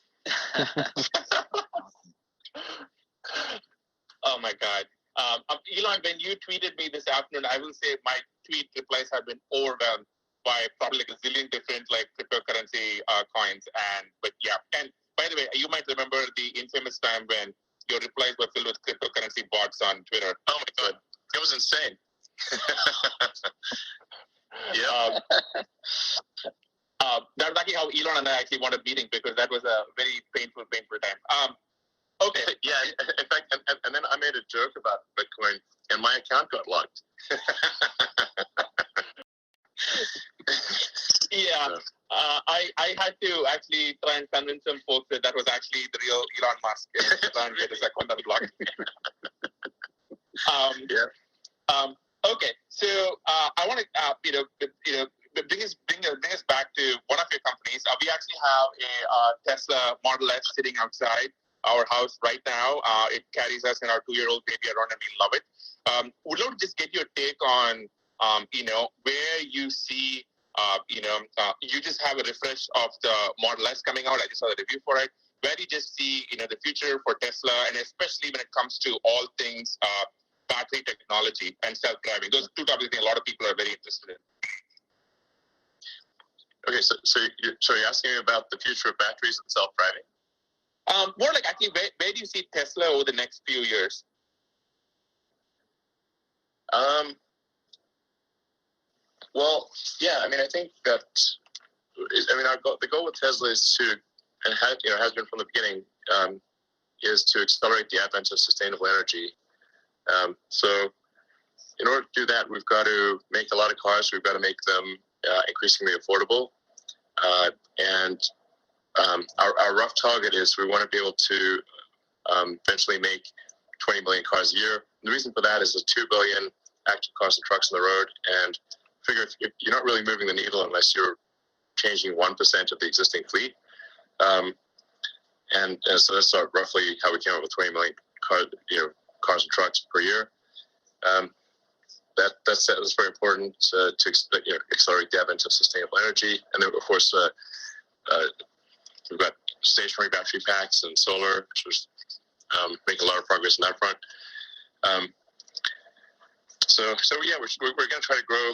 Oh my God. Elon, when you tweeted me this afternoon, I will say my tweet replies have been overwhelmed by probably like a zillion different like cryptocurrency coins. But yeah, and by the way, you might remember the infamous time when your replies were filled with cryptocurrency bots on Twitter. Oh my God, it was insane. Yeah. That's actually how Elon and I actually wound up meeting, because that was a very painful time. Okay. Yeah. In fact, and then I made a joke about Bitcoin, and my account got locked. Yeah. I had to actually try and convince some folks that was actually the real Elon Musk, and try and get his account unblocked. Yeah. Okay. So I want to bring us back to one of your companies. We actually have a Tesla Model S sitting outside our house right now. It carries us and our 2-year-old baby around, and we love it. Would love to just get your take on, where you see, you just have a refresh of the Model S coming out. I just saw the review for it. Where do you just see, the future for Tesla, and especially when it comes to all things battery technology and self-driving? Those two topics I think a lot of people are very interested in.
Okay, so you're asking me about the future of batteries and self-driving?
More like actually, where do you see Tesla over the next few years?
Well, yeah, I mean, I think that, the goal with Tesla is to, and has been from the beginning, is to accelerate the advent of sustainable energy. So in order to do that, we've got to make a lot of cars. We've got to make them increasingly affordable. And our rough target is we want to be able to eventually make 20 million cars a year. And the reason for that is there's 2 billion active cars and trucks on the road, and figure if you're not really moving the needle unless you're changing 1% of the existing fleet. And so that's roughly how we came up with 20 million cars and trucks per year. That's very important to accelerate the advent of sustainable energy. And then, of course, we've got stationary battery packs and solar, which was making a lot of progress on that front. So yeah, we're going to try to grow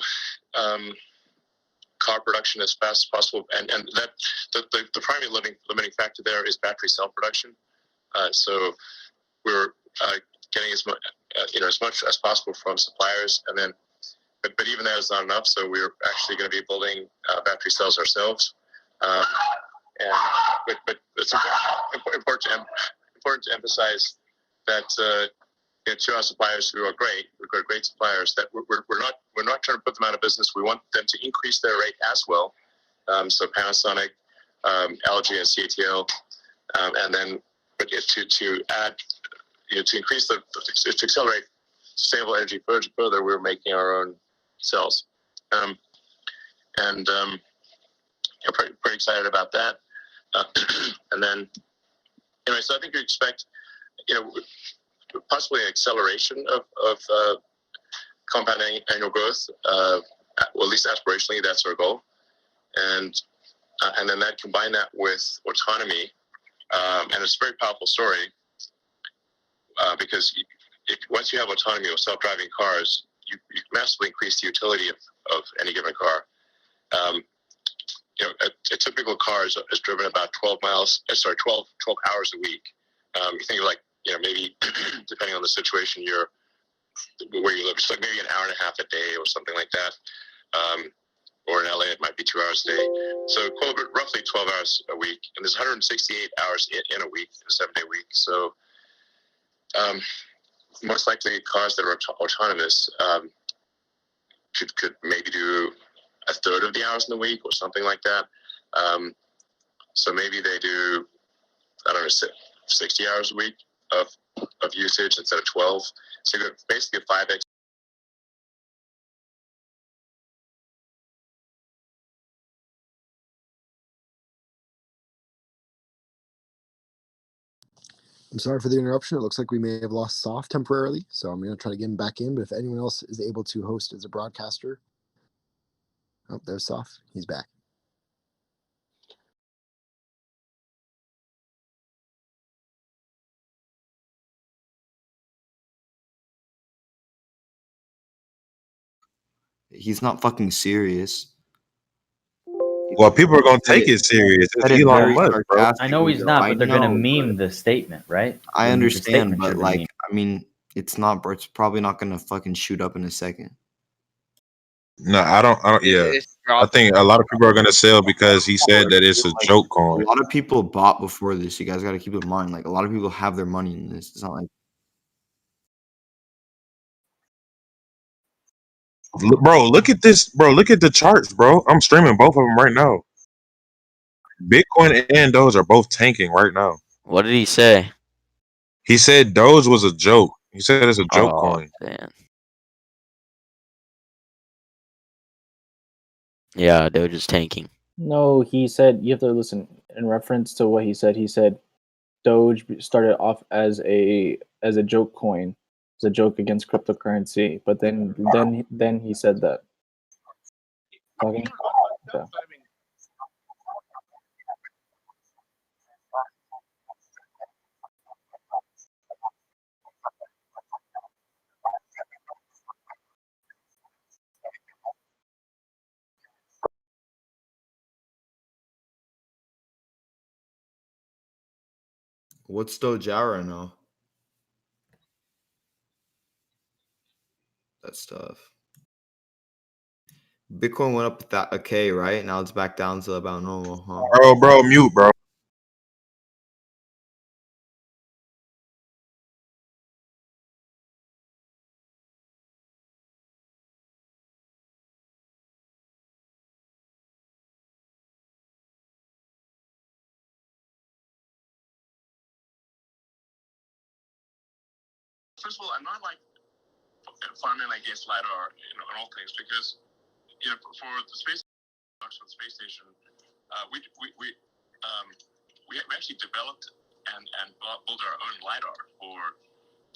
car production as fast as possible, and that the primary limiting factor there is battery cell production. So we're getting as much as possible from suppliers, and then but even that is not enough. So we're actually going to be building battery cells ourselves. But it's important to emphasize that to our suppliers who are great, we've got great suppliers, that we're not trying to put them out of business. We want them to increase their rate as well. So Panasonic, LG, and CATL, and then to add to increase to accelerate sustainable energy further, we're making our own cells, and pretty excited about that. And then so I think you expect possibly an acceleration of compound annual growth. Well, at least aspirationally, that's our goal. And then combine that with autonomy, and it's a very powerful story because once you have autonomy with self-driving cars, you massively increase the utility of any given car. a typical car is driven about 12 hours a week. You think like, maybe depending on the situation where you live, it's like maybe an hour and a half a day or something like that. Or in LA, it might be 2 hours a day. So roughly 12 hours a week. And there's 168 hours in a week, in a 7-day week. So most likely cars that are autonomous could maybe do a third of the hours in the week or something like that. So maybe they do, I don't know, 60 hours a week of usage instead of 12. So you got basically a 5x.
I'm sorry for the interruption. It looks like we may have lost Soft temporarily, so I'm going to try to get him back in. But if anyone else is able to host as a broadcaster, oh, there's Soft. He's back.
He's not fucking serious.
Well, people are gonna take it serious. It's Elon Musk, bro.
I know he's not, but they're gonna meme the statement, right?
I
The
understand,
statements
but
are gonna meme.
I mean, it's probably not gonna fucking shoot up in a second.
No, I don't. Yeah, I think a lot of people are gonna sell because he said that it's a joke coin.
A lot of people bought before this. You guys got to keep in mind. Like a lot of people have their money in this. It's not like.
Bro, look at this, bro. Look at the charts, bro. I'm streaming both of them right now. Bitcoin and Doge are both tanking right now.
What did he say?
He said Doge was a joke. He said it's a joke
Oh,
coin.
man. Yeah, Doge is tanking.
No, he said you have to listen. In reference to what he said Doge started off as a joke coin, as a joke against cryptocurrency. But then he said that. Okay. Yeah.
What's Doge right now? That's tough. Bitcoin went up that okay, right? Now it's back down to about normal, huh?
Bro, mute, bro.
First of all, I'm not like farming, I guess, Lidar, on all things, because for the space station, we actually developed and built our own Lidar for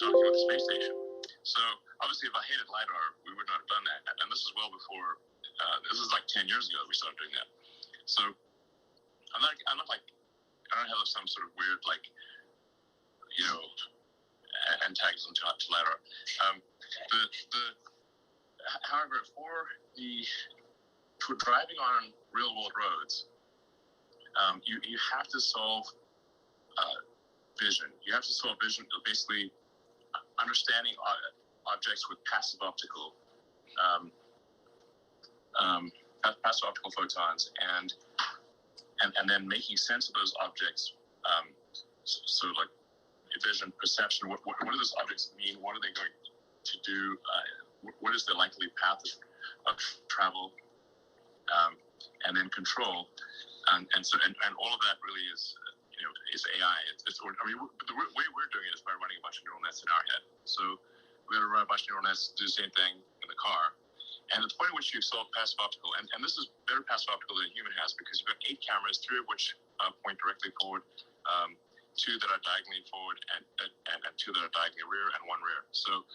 talking with the space station. So obviously, if I hated Lidar, we would not have done that. And this is well before. This is like 10 years ago we started doing that. So I'm not like, I don't have some sort of weird antagonism to Lidar. However, for driving on real world roads, you have to solve vision. You have to solve vision, basically understanding objects with passive optical photons, and then making sense of those objects. So like vision, perception. What do those objects mean? What are they going to do? What is the likely path of travel? And then control, and all of that really is AI. The way we're doing it is by running a bunch of neural nets in our head. So we're going to run a bunch of neural nets to do the same thing in the car. And the point at which you solve passive optical, and this is better passive optical than a human has, because you've got 8 cameras, 3 of which point directly forward, 2 that are diagonally forward, and 2 that are diagonally rear, and 1 rear. So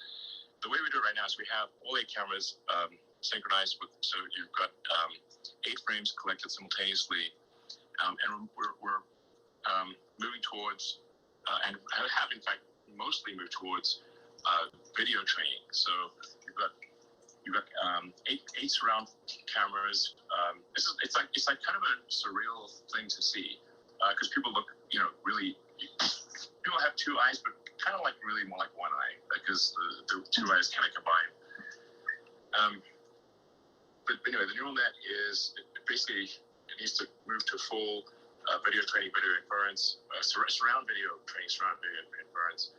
the way we do it right now is we have all 8 cameras synchronized with, so you've got 8 frames collected simultaneously, and we're moving towards, and have in fact mostly moved towards video training. So you've got 8 surround cameras it's like kind of a surreal thing to see, because people look, really, people have two eyes, but kind of like really more like one eye, because the two eyes kind of combine. But anyway, the neural net is basically, it needs to move to full video training, video inference, surround video training, surround video inference,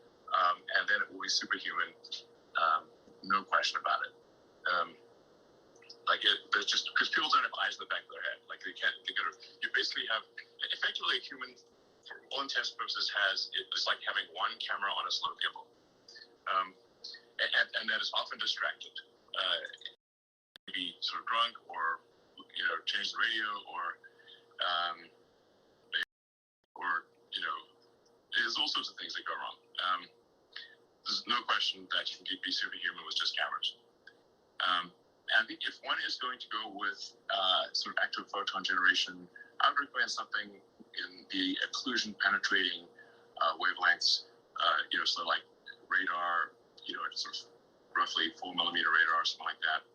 and then it will be superhuman, no question about it. There's just because people don't have eyes in the back of their head, like they can't. You basically have effectively a human, for all intents and purposes, it's like having one camera on a slow gimbal, and that is often distracted. Maybe sort of drunk, or change the radio, or there's all sorts of things that go wrong. There's no question that you can be superhuman with just cameras. I think if one is going to go with sort of active photon generation, I would recommend something in the occlusion penetrating wavelengths. So like radar, sort of roughly 4 millimeter radar, something like that,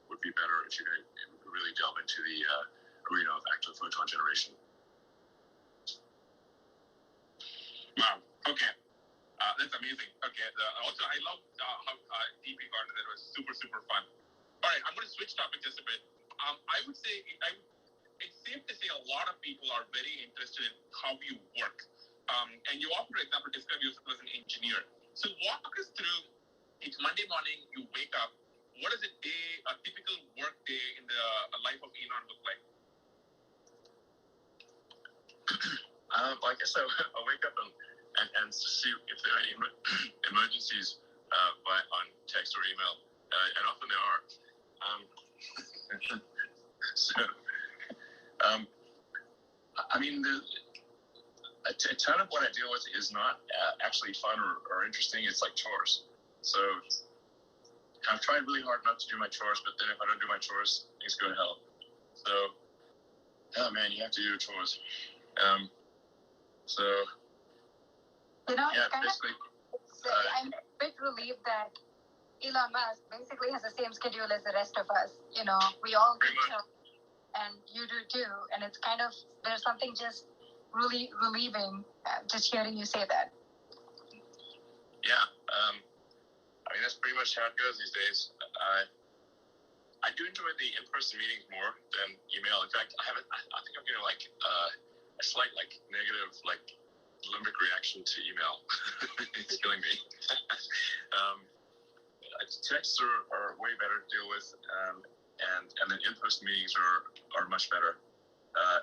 would be better if you're going to really delve into the arena of active photon generation. Wow. Okay. That's amazing. Okay. Also, I love how DP garden. That was super, super fun. All right, I'm going to switch topic just a bit. I would say it's safe to say a lot of people are very interested in how you work. And you often, for example, describe yourself as an engineer. So walk us through, it's Monday morning, you wake up. What does a typical work day in the life of Elon look like? I guess I'll wake up and see if there are any emergencies on text or email. And often there are. A ton of what I deal with is not actually fun or interesting. It's like chores. So I've tried really hard not to do my chores, but then if I don't do my chores, things go to hell. So, oh man, you have to do your chores. Basically.
I'm a bit relieved that Elon Musk basically has the same schedule as the rest of us. We all do stuff, and you do too. And it's kind of, there's something just really relieving just hearing you say that.
Yeah. That's pretty much how it goes these days. I do enjoy the in-person meetings more than email. In fact, I think I'm getting a slight negative limbic reaction to email. It's killing me. Texts are way better to deal with, and then in-person meetings are much better.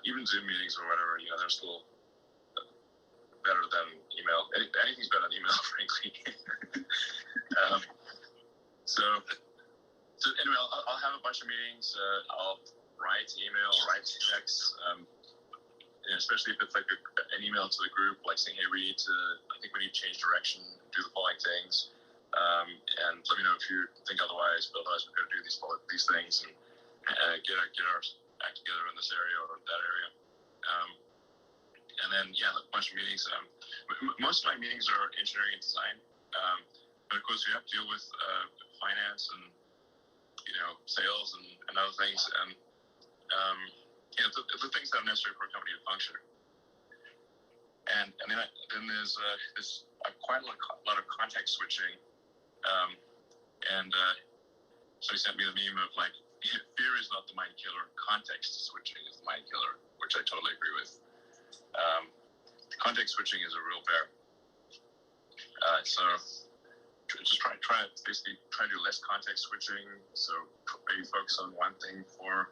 Even Zoom meetings or whatever, they're still better than email. Anything's better than email, frankly. So anyway, I'll have a bunch of meetings. I'll write email, write text, especially if it's like an email to the group, like saying, hey, I think we need to change direction, do the following things. And let me know if you think otherwise, but otherwise we're going to do these things and get our act together in this area or that area. And then, a bunch of meetings. Most of my meetings are engineering and design. But of course, we have to deal with finance and, sales and other things. And, the things that are necessary for a company to function. And then there's quite a lot of context switching. So he sent me the meme of fear is not the mind killer, context switching is the mind killer, which I totally agree with. Context switching is a real bear. So just try to do less context switching. So maybe focus on one thing for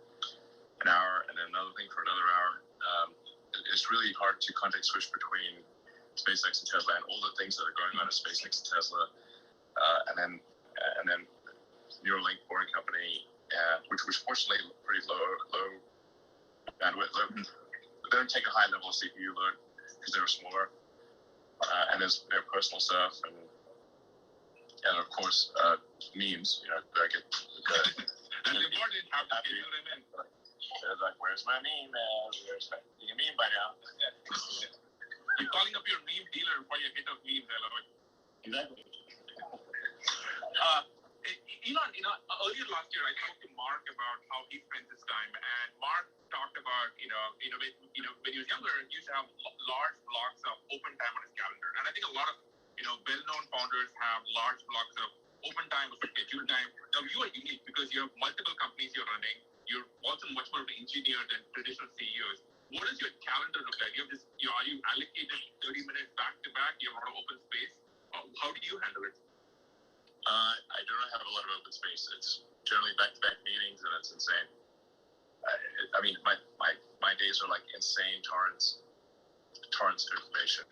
an hour and then another thing for another hour. It's really hard to context switch between SpaceX and Tesla and all the things that are going on at SpaceX and Tesla, and then Neuralink, boring company, which fortunately pretty low bandwidth. They don't take a high level of CPU load because they're smaller, and there's their personal stuff and of course memes. I get that's important. How to schedule them in. They're like, where's my meme? Where's my meme by now? You're calling up your meme dealer for your hit of memes, I love it. Exactly.
Elon, earlier last year, I spoke to Mark about how he spent his time, and Mark talked about, when he was younger, he used to have large blocks of open time on his calendar, and I think a lot of, well-known founders have large blocks of open time or scheduled time. Now, you are unique because you have multiple companies you're running. You're also much more of an engineer than traditional CEOs. What does your calendar look like? Are you allocated 30 minutes back to back? You have a lot of open space. How do you handle it? I don't have a lot of open space. It's generally back-to-back meetings, and it's insane. My days are like insane torrents of information.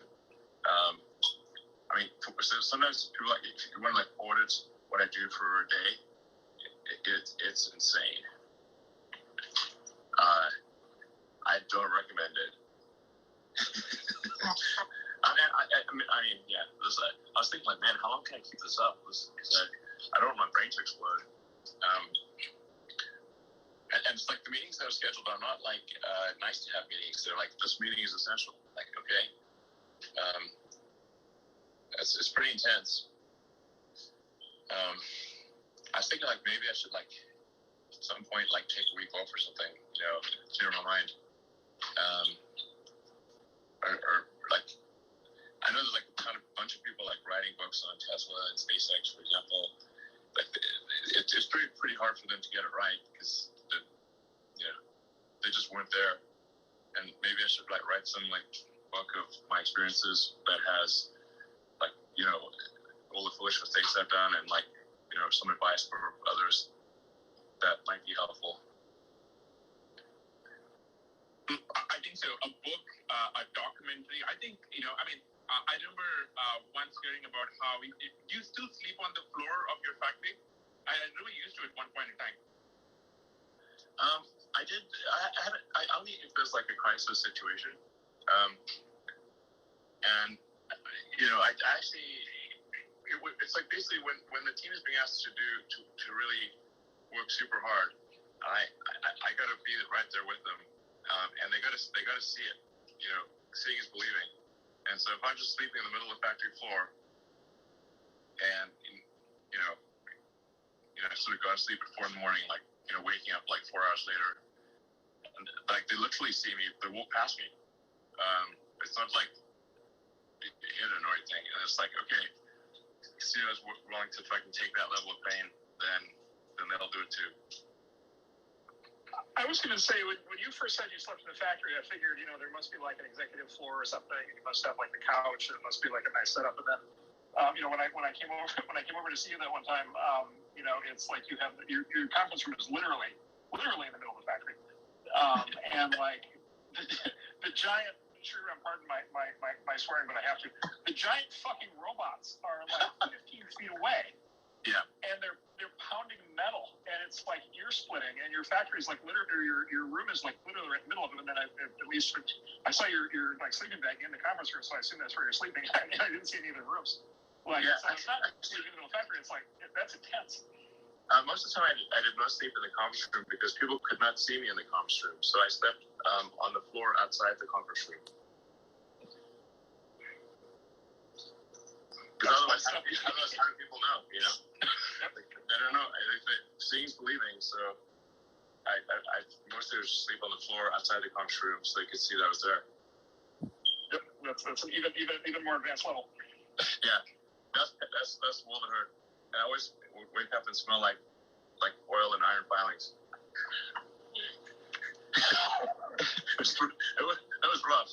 So sometimes people if you want to audit what I do for a day, it's insane. I don't recommend it. I was thinking, man, how long can I keep this up? I don't want my brain to explode. And it's like the meetings that are scheduled are not nice to have meetings. They're like, this meeting is essential. Okay. It's pretty intense. I was thinking maybe I should at some point take a week off or something, clear my mind. I know there's a bunch of people writing books on Tesla and SpaceX, for example. It's pretty hard for them to get it right because they just weren't there. And maybe I should write some book of my experiences that has all the foolish mistakes I've done and some advice for others that might be helpful. I think so. A book, a documentary. I think I remember once hearing about how do you still sleep on the floor of your factory? I really used to at one point in time. I did. I only if there's a crisis situation. And I actually, it's basically when the team is being asked to really work super hard, I got to be right there with them, and they got to see it. Seeing is believing. And so if I'm just sleeping in the middle of the factory floor, and I sort of go to sleep at 4 a.m, waking up 4 hours later, and, they literally see me, they walk past me. It's not hidden or anything. And it's okay, CEOs willing to fucking take that level of pain, then they'll do it too.
I was going to say, when you first said you slept in the factory, I figured, there must be an executive floor or something. You must have the couch, and it must be a nice setup. And then, when I came over to see you that one time, it's you have your conference room is literally in the middle of the factory, and the giant. Sure, pardon my swearing, but I have to. The giant fucking robots are 15 feet away.
Yeah.
And they're pounding metal, and it's ear splitting. And your factory is literally your room is literally right in the middle of it. And then I saw your sleeping bag in the conference room, so I assume that's where you're sleeping. I didn't see any of the rooms. It's not sleeping in the middle of the factory. It's that's intense.
Most of the time, I did not sleep in the conference room because people could not see me in the conference room. So I slept on the floor outside the conference room. Because otherwise, how do people know? They don't know. Seeing's believing. So I mostly just sleep on the floor outside the conference room so they could see that I was there.
Yep, that's an even more advanced level.
Yeah, that's more than hurt. And I always would wake up and smell like oil and iron filings. It was rough.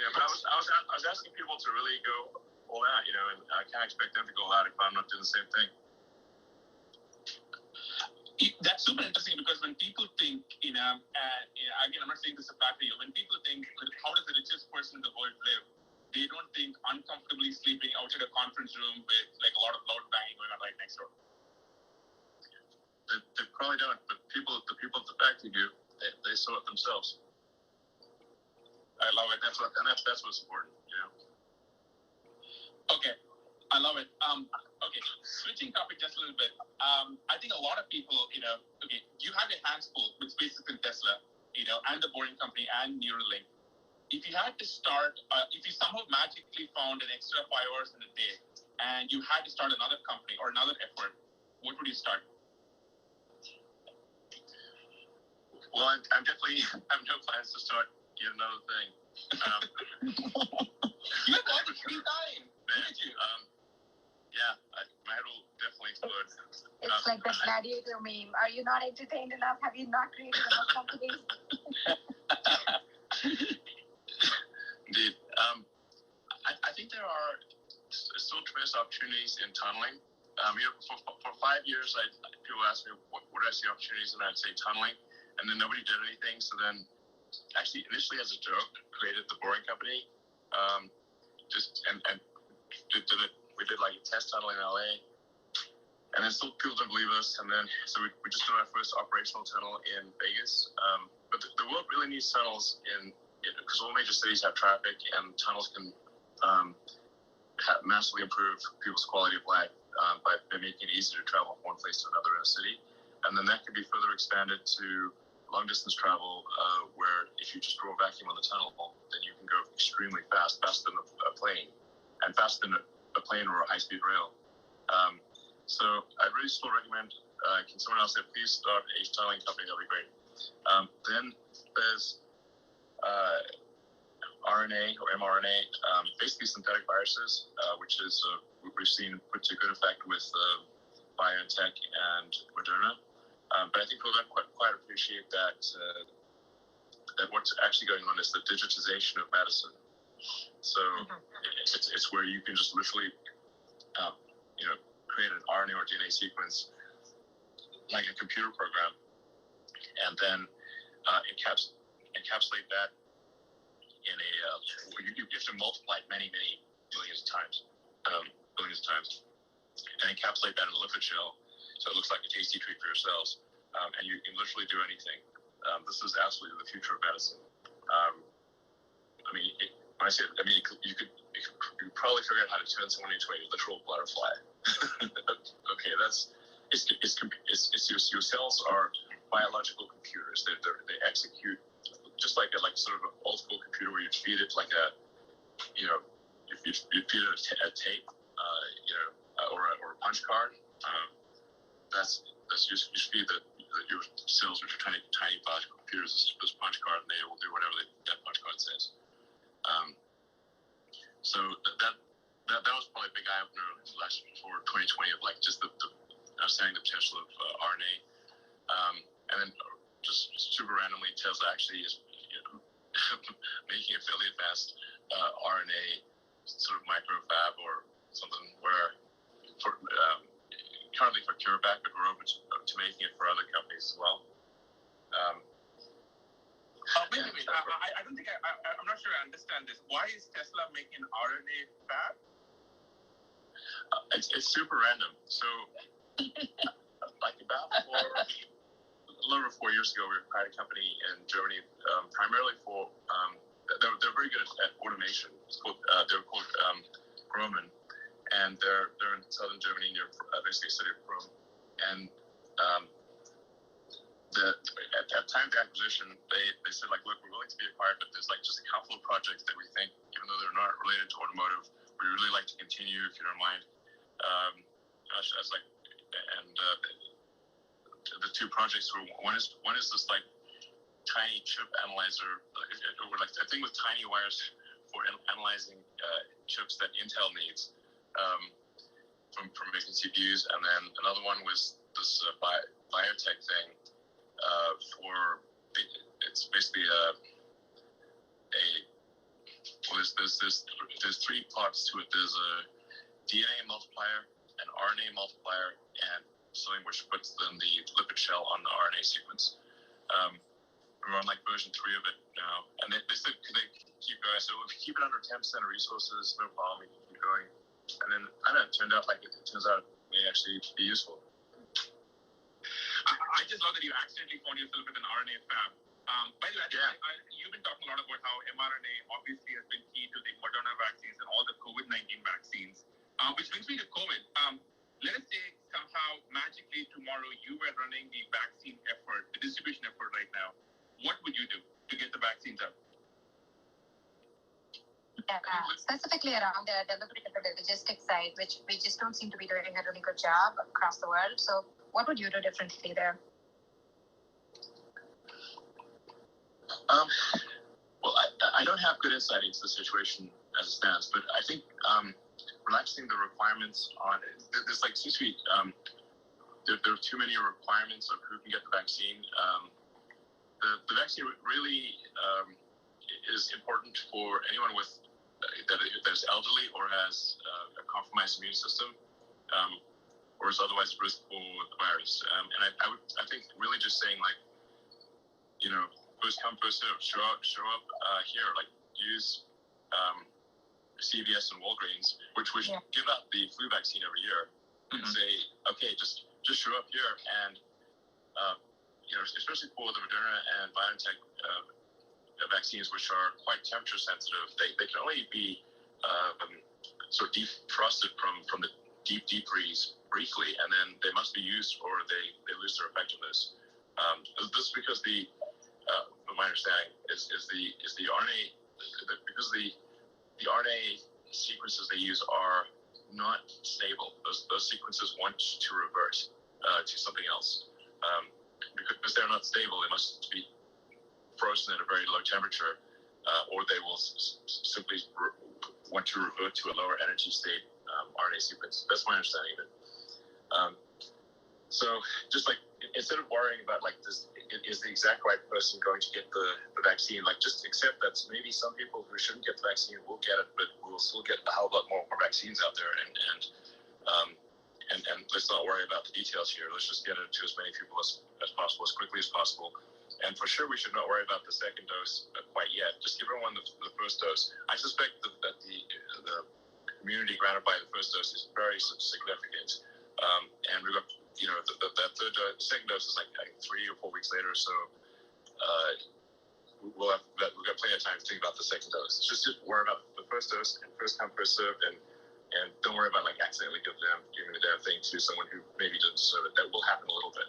But I was asking people to really go all out, and I can't expect them to go all out if I'm not doing the same thing. That's super interesting because when people think, again, I'm not saying this about you. When people think, how does the richest person in the world live? They don't think uncomfortably sleeping outside a conference room with a lot of loud banging going on right next door. They probably don't, but the people at the factory do. They saw it themselves. I love it. That's what's important, Okay, I love it. Okay, switching topic just a little bit. I think a lot of people, okay, you have your hands full with SpaceX and Tesla, and the Boring Company and Neuralink. If you had to start, if you somehow magically found an extra 5 hours in a day
and you had to start another company or another effort, what would you start? Well, I'm definitely, I have no plans to start yet another thing. You have all the free time. Did you? Yeah, my head will definitely explode.
It's like the gladiator meme. Are you not entertained enough? Have you not created enough companies?
Indeed. I think there are still tremendous opportunities in tunneling. For 5 years, people asked me, what do I see opportunities? And I'd say tunneling. And then nobody did anything. So then, actually, initially as a joke, created the Boring Company. We did like a test tunnel in LA. And then still people didn't believe us. And then, so we just did our first operational tunnel in Vegas. But the world really needs tunnels because all major cities have traffic, and tunnels can massively improve people's quality of life by making it easier to travel from one place to another in a city. And then that could be further expanded to long distance travel, where if you just throw a vacuum on the tunnel, then you can go extremely fast, faster than a plane, and faster than a plane or a high-speed rail. So I really still recommend, can someone else say, please start a tunneling company, that'll be great. Then there's RNA or mRNA, basically synthetic viruses, which is we've seen put to good effect with Biotech and Moderna. But I think people don't quite appreciate that what's actually going on is the digitization of medicine. So it's where you can just literally, create an RNA or DNA sequence like a computer program, and then encapsulate that in a you have to multiply it many billions of times, and encapsulate that in a lipid shell, so it looks like a tasty treat for your cells, and you can literally do anything. This is absolutely the future of medicine. You could probably figure out how to turn someone into a literal butterfly. Okay, your cells are biological computers. They execute just like sort of an old school computer where you feed it like if you feed it a tape, or a punch card. That's you feed your cells, which are tiny biological computers, this punch card, and they will do whatever that punch card says. So that was probably a big eye opener for 2020 of just the understanding the potential of RNA, and then just super randomly, Tesla actually is making a fairly advanced RNA sort of microfab or something where currently for CureVac, but we're open to making it for other companies as well. Wait. I don't think I'm not sure I understand this. Why is Tesla making RNA fab? It's super random. So, like about a little over 4 years ago, we acquired a company in Germany, primarily for they're very good at automation. They're called Groman, and they're in southern Germany near basically a city of Rome. And at time of the acquisition, they said look, we're willing to be acquired, but there's just a couple of projects that we think, even though they're not related to automotive, we really like to continue if you don't mind. The two projects were one is this tiny chip analyzer, or a thing with tiny wires for analyzing chips that Intel needs from making CPUs, and then another one was this biotech thing it's basically there's three parts to it. There's a DNA multiplier, an RNA multiplier, and something which puts then the lipid shell on the RNA sequence. We're on version 3 of it now, and they said could they keep going? So if you keep it under 10% of resources, no problem, you can keep going. And then it turned out it may actually be useful. I just love that you accidentally found yourself with an RNA fab. By the way, you've been talking a lot about how mRNA obviously has been key to the Moderna vaccines and all the COVID-19 vaccines, which brings me to COVID. Let us say somehow magically tomorrow you were running the vaccine effort, the distribution effort right now. What would you do to get the vaccines out?
Specifically around the delivery of the the logistics side, which we just don't seem to be doing a really good job across the world. So what would you do differently there?
Well, I don't have good insight into the situation as it stands, but I think relaxing the requirements on it, there's like seems to be there are too many requirements of who can get the vaccine. The vaccine really is important for anyone with that is elderly or has a compromised immune system, or is otherwise at risk for the virus. And I think really just saying like, first come first serve, show up here, like use CVS and Walgreens, which give out the flu vaccine every year, and say, okay, just show up here, and especially for the Moderna and Biotech vaccines, which are quite temperature sensitive, they can only be sort of defrosted from the deep freeze briefly, and then they must be used or they lose their effectiveness. This is because my understanding is the RNA, because the RNA sequences they use are not stable. Those sequences want to revert to something else. Because they're not stable, they must be frozen at a very low temperature, or they will simply want to revert to a lower energy state RNA sequence. That's my understanding of it. So just like, instead of worrying about like this, is the exact right person going to get the vaccine, like just accept that maybe some people who shouldn't get the vaccine will get it, but we'll still get a hell of a lot more vaccines out there, and let's not worry about the details here. Let's just get it to as many people as possible, as quickly as possible. And for sure, we should not worry about the second dose quite yet. Just give everyone the first dose. I suspect that the immunity granted by the first dose is very significant. And we've got, the second dose is like 3 or 4 weeks later. So we've got plenty of time to think about the second dose. Just worry about the first dose and first come, first served, and don't worry about like accidentally giving the damn thing to someone who maybe doesn't deserve it. That will happen a little bit.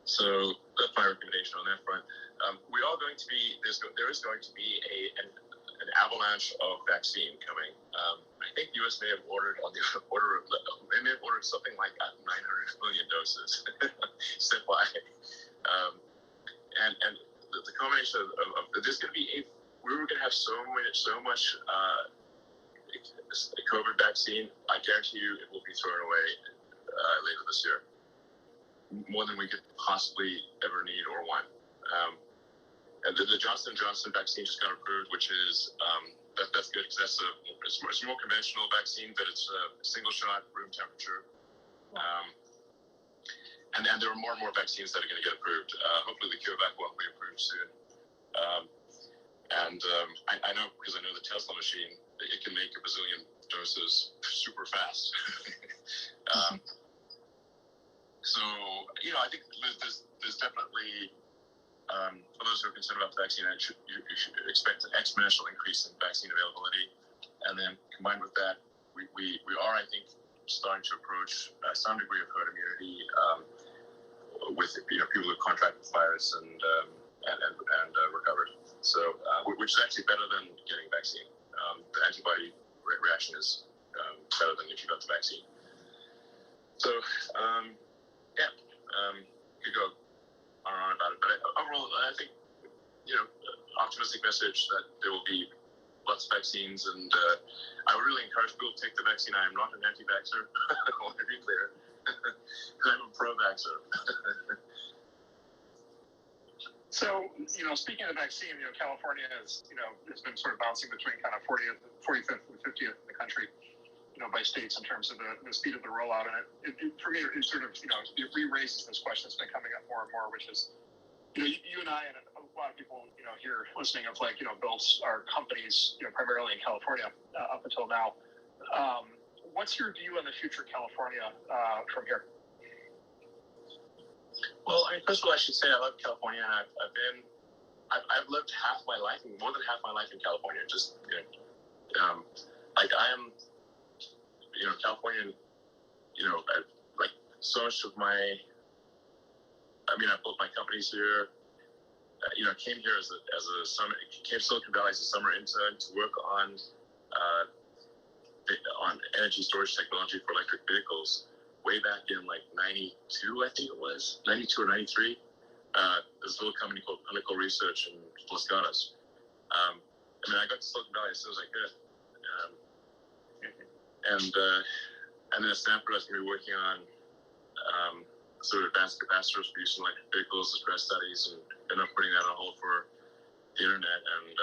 So that's my recommendation on that front. We are going to be there is going to be an avalanche of vaccine coming. I think the U.S. may have ordered something like 900 million doses sent by, and the combination of there's going to be we were going to have so much COVID vaccine. I guarantee you it will be thrown away later this year, more than we could possibly ever need or want. And the Johnson & Johnson vaccine just got approved, which is that's good because it's a more conventional vaccine, but it's a single shot, room temperature. And there are more and more vaccines that are going to get approved. Hopefully the CureVac one will be approved soon. I know, because I know the Tesla machine, it can make a bazillion doses super fast. So, I think there's definitely, for those who are concerned about the vaccine, you should expect an exponential increase in vaccine availability. And then combined with that, we are, I think, starting to approach some degree of herd immunity with people who contract the virus and recovered. So, which is actually better than getting a vaccine. The antibody reaction is better than if you got the vaccine. So, could go on about it, but overall, I think optimistic message that there will be lots of vaccines, and I would really encourage people to take the vaccine. I am not an anti-vaxxer. I want to be clear. I'm a pro-vaxxer.
So, speaking of the vaccine, California has been sort of bouncing between kind of 45th and 50th in the country, by states in terms of the speed of the rollout. And it for me, it sort of, it re-raises this question that's been coming up more and more, which is, you and I and a lot of people, here listening have built our companies, primarily in California up until now. What's your view on the future of California from here?
Well, first of all, I should say I love California, and I've lived more than half my life in California. Just I am, Californian. So much of my. I built my companies here. Came here as a summer. Came to Silicon Valley as a summer intern to work on on energy storage technology for electric vehicles way back in like 92, I think it was 92 or 93. This little company called Pinnacle Research in Los Gatos. I got to Silicon Valley as soon as I could. And then at Stanford, I was going to be working on sort of advanced capacitors for use in electric vehicles, express studies, and ended up putting that on hold for the internet. And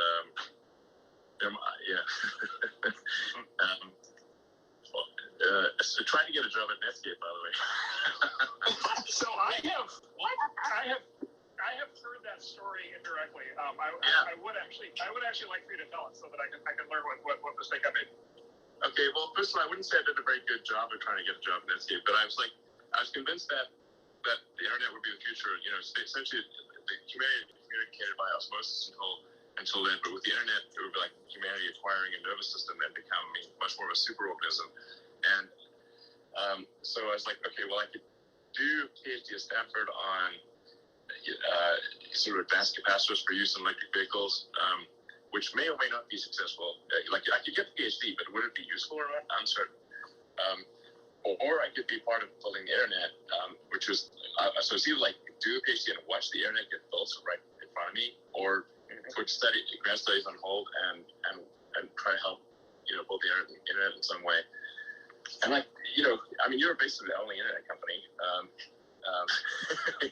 trying to get a job at Netscape, by the way.
So I have heard that story indirectly. I would actually like for you to tell it so that I can learn what mistake I made.
Okay, well, first of all, I wouldn't say I did a very good job of trying to get a job at Netscape, but I was convinced that the internet would be the future. Essentially, the humanity communicated by osmosis until then, but with the internet, it would be like humanity acquiring a nervous system and becoming much more of a superorganism. And so I was like, okay, well, I could do a PhD at Stanford on sort of advanced capacitors for use in electric vehicles, which may or may not be successful. Like I could get the PhD, but would it be useful or not? Uncertain. Or I could be part of building the internet, which was so it's either like do a PhD and watch the internet get built right in front of me, or put grad studies on hold and try to help build the internet in some way. And you're basically the only internet company.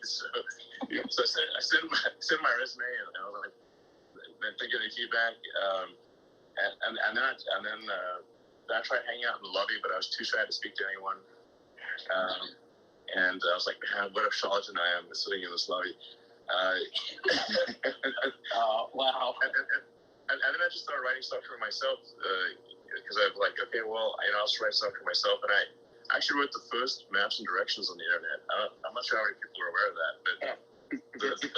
So I sent my resume and I was like, then thinking of feedback, and then I tried hanging out in the lobby, but I was too shy to speak to anyone. And I was like, man, what a charlatan I am sitting in this lobby.
Wow.
And then I just started writing stuff for myself because I was like, okay, well, I'll just write stuff for myself. And I actually wrote the first maps and directions on the internet. I'm not sure how many people are aware of that, but the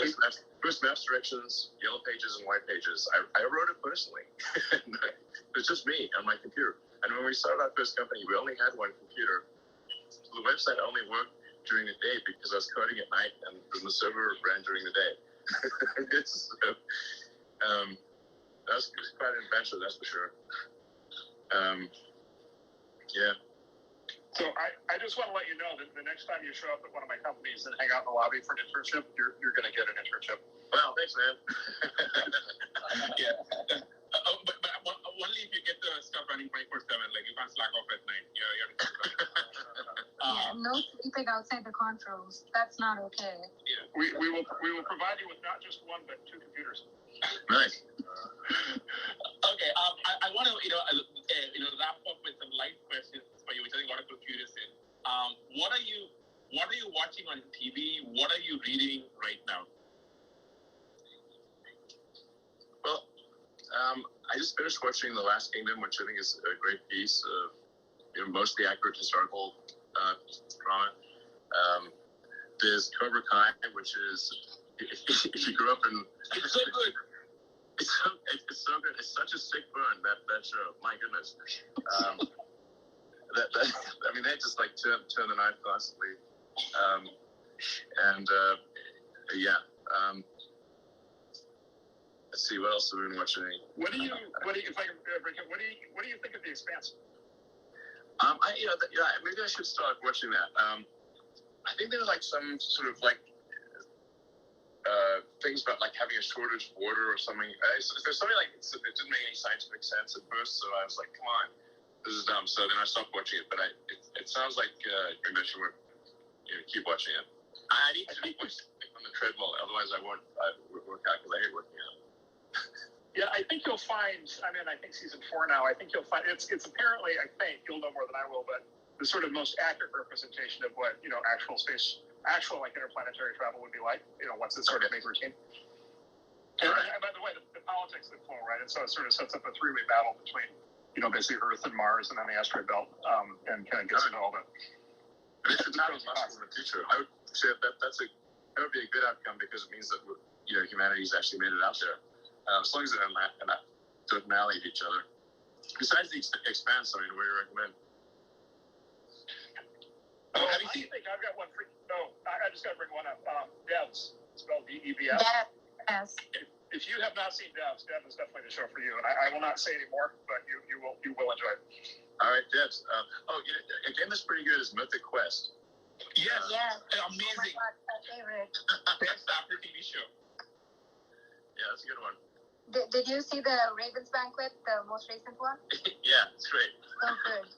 first maps, directions, yellow pages, and white pages. I wrote it personally. It's just me on my computer. And when we started our first company, we only had one computer. So the website only worked during the day because I was coding at night, and the server ran during the day. That was quite an adventure, that's for sure. Yeah.
So I just want to let you know that the next time you show up at one of my companies and hang out in the lobby for an internship, you're going to get an internship.
Wow, thanks, man. Yeah. But only if you get the stuff running 24/7, like you can't slack off at night.
No sleeping outside the controls. That's not okay.
Yeah. We will provide you with not just one but 2 computers.
Nice. Okay. I want to wrap up with some light questions for you, which I think a lot of people are curious in. What are you watching on TV? What are you reading right now? Well, I just finished watching The Last Kingdom, which I think is a great piece of mostly accurate historical drama. There's Cobra Kai, which is if you grew up in. It's so good. It's so good. It's such a sick burn that show. My goodness. They just like turn the knife constantly. Let's see what else have we been watching.
What do you think of The Expanse?
Maybe I should start watching that. I think there's like some sort of like things about like having a shortage of water or something. There's something like it didn't make any scientific sense at first, so I was like, come on, this is dumb. So then I stopped watching it, but it sounds like maybe I should keep watching it. I need to watch on the treadmill, otherwise I won't work out because I hate working out.
Yeah, I think you'll find. I think season 4 now. I think you'll find it's apparently. I think you'll know more than I will, but the sort of most accurate representation of what actual like interplanetary travel would be like. Once it's sort of made routine. And by the way, the politics that flow, right? And so it sort of sets up a 3-way battle between basically Earth and Mars, and then the asteroid belt, and kind of gets into all that.
It's not as much in the future. I would say that would be a good outcome because it means that humanity's actually made it out there. As long as they're not annihilate each other. Besides the Expanse, what do you recommend?
I think I've got one for you. No, I just got to bring one up. Devs, spelled DEVS.
Yes.
if you have not seen Devs, Dev is definitely the show for you. And I will not say any more, but you will enjoy it.
All right, Devs. A game that's pretty good is Mythic Quest.
Yes.
Amazing.
Oh my God, my favorite.
Best after TV show. Yeah, that's a good one.
Did you see the Ravens Banquet, the most recent one?
Yeah, it's great.
So good.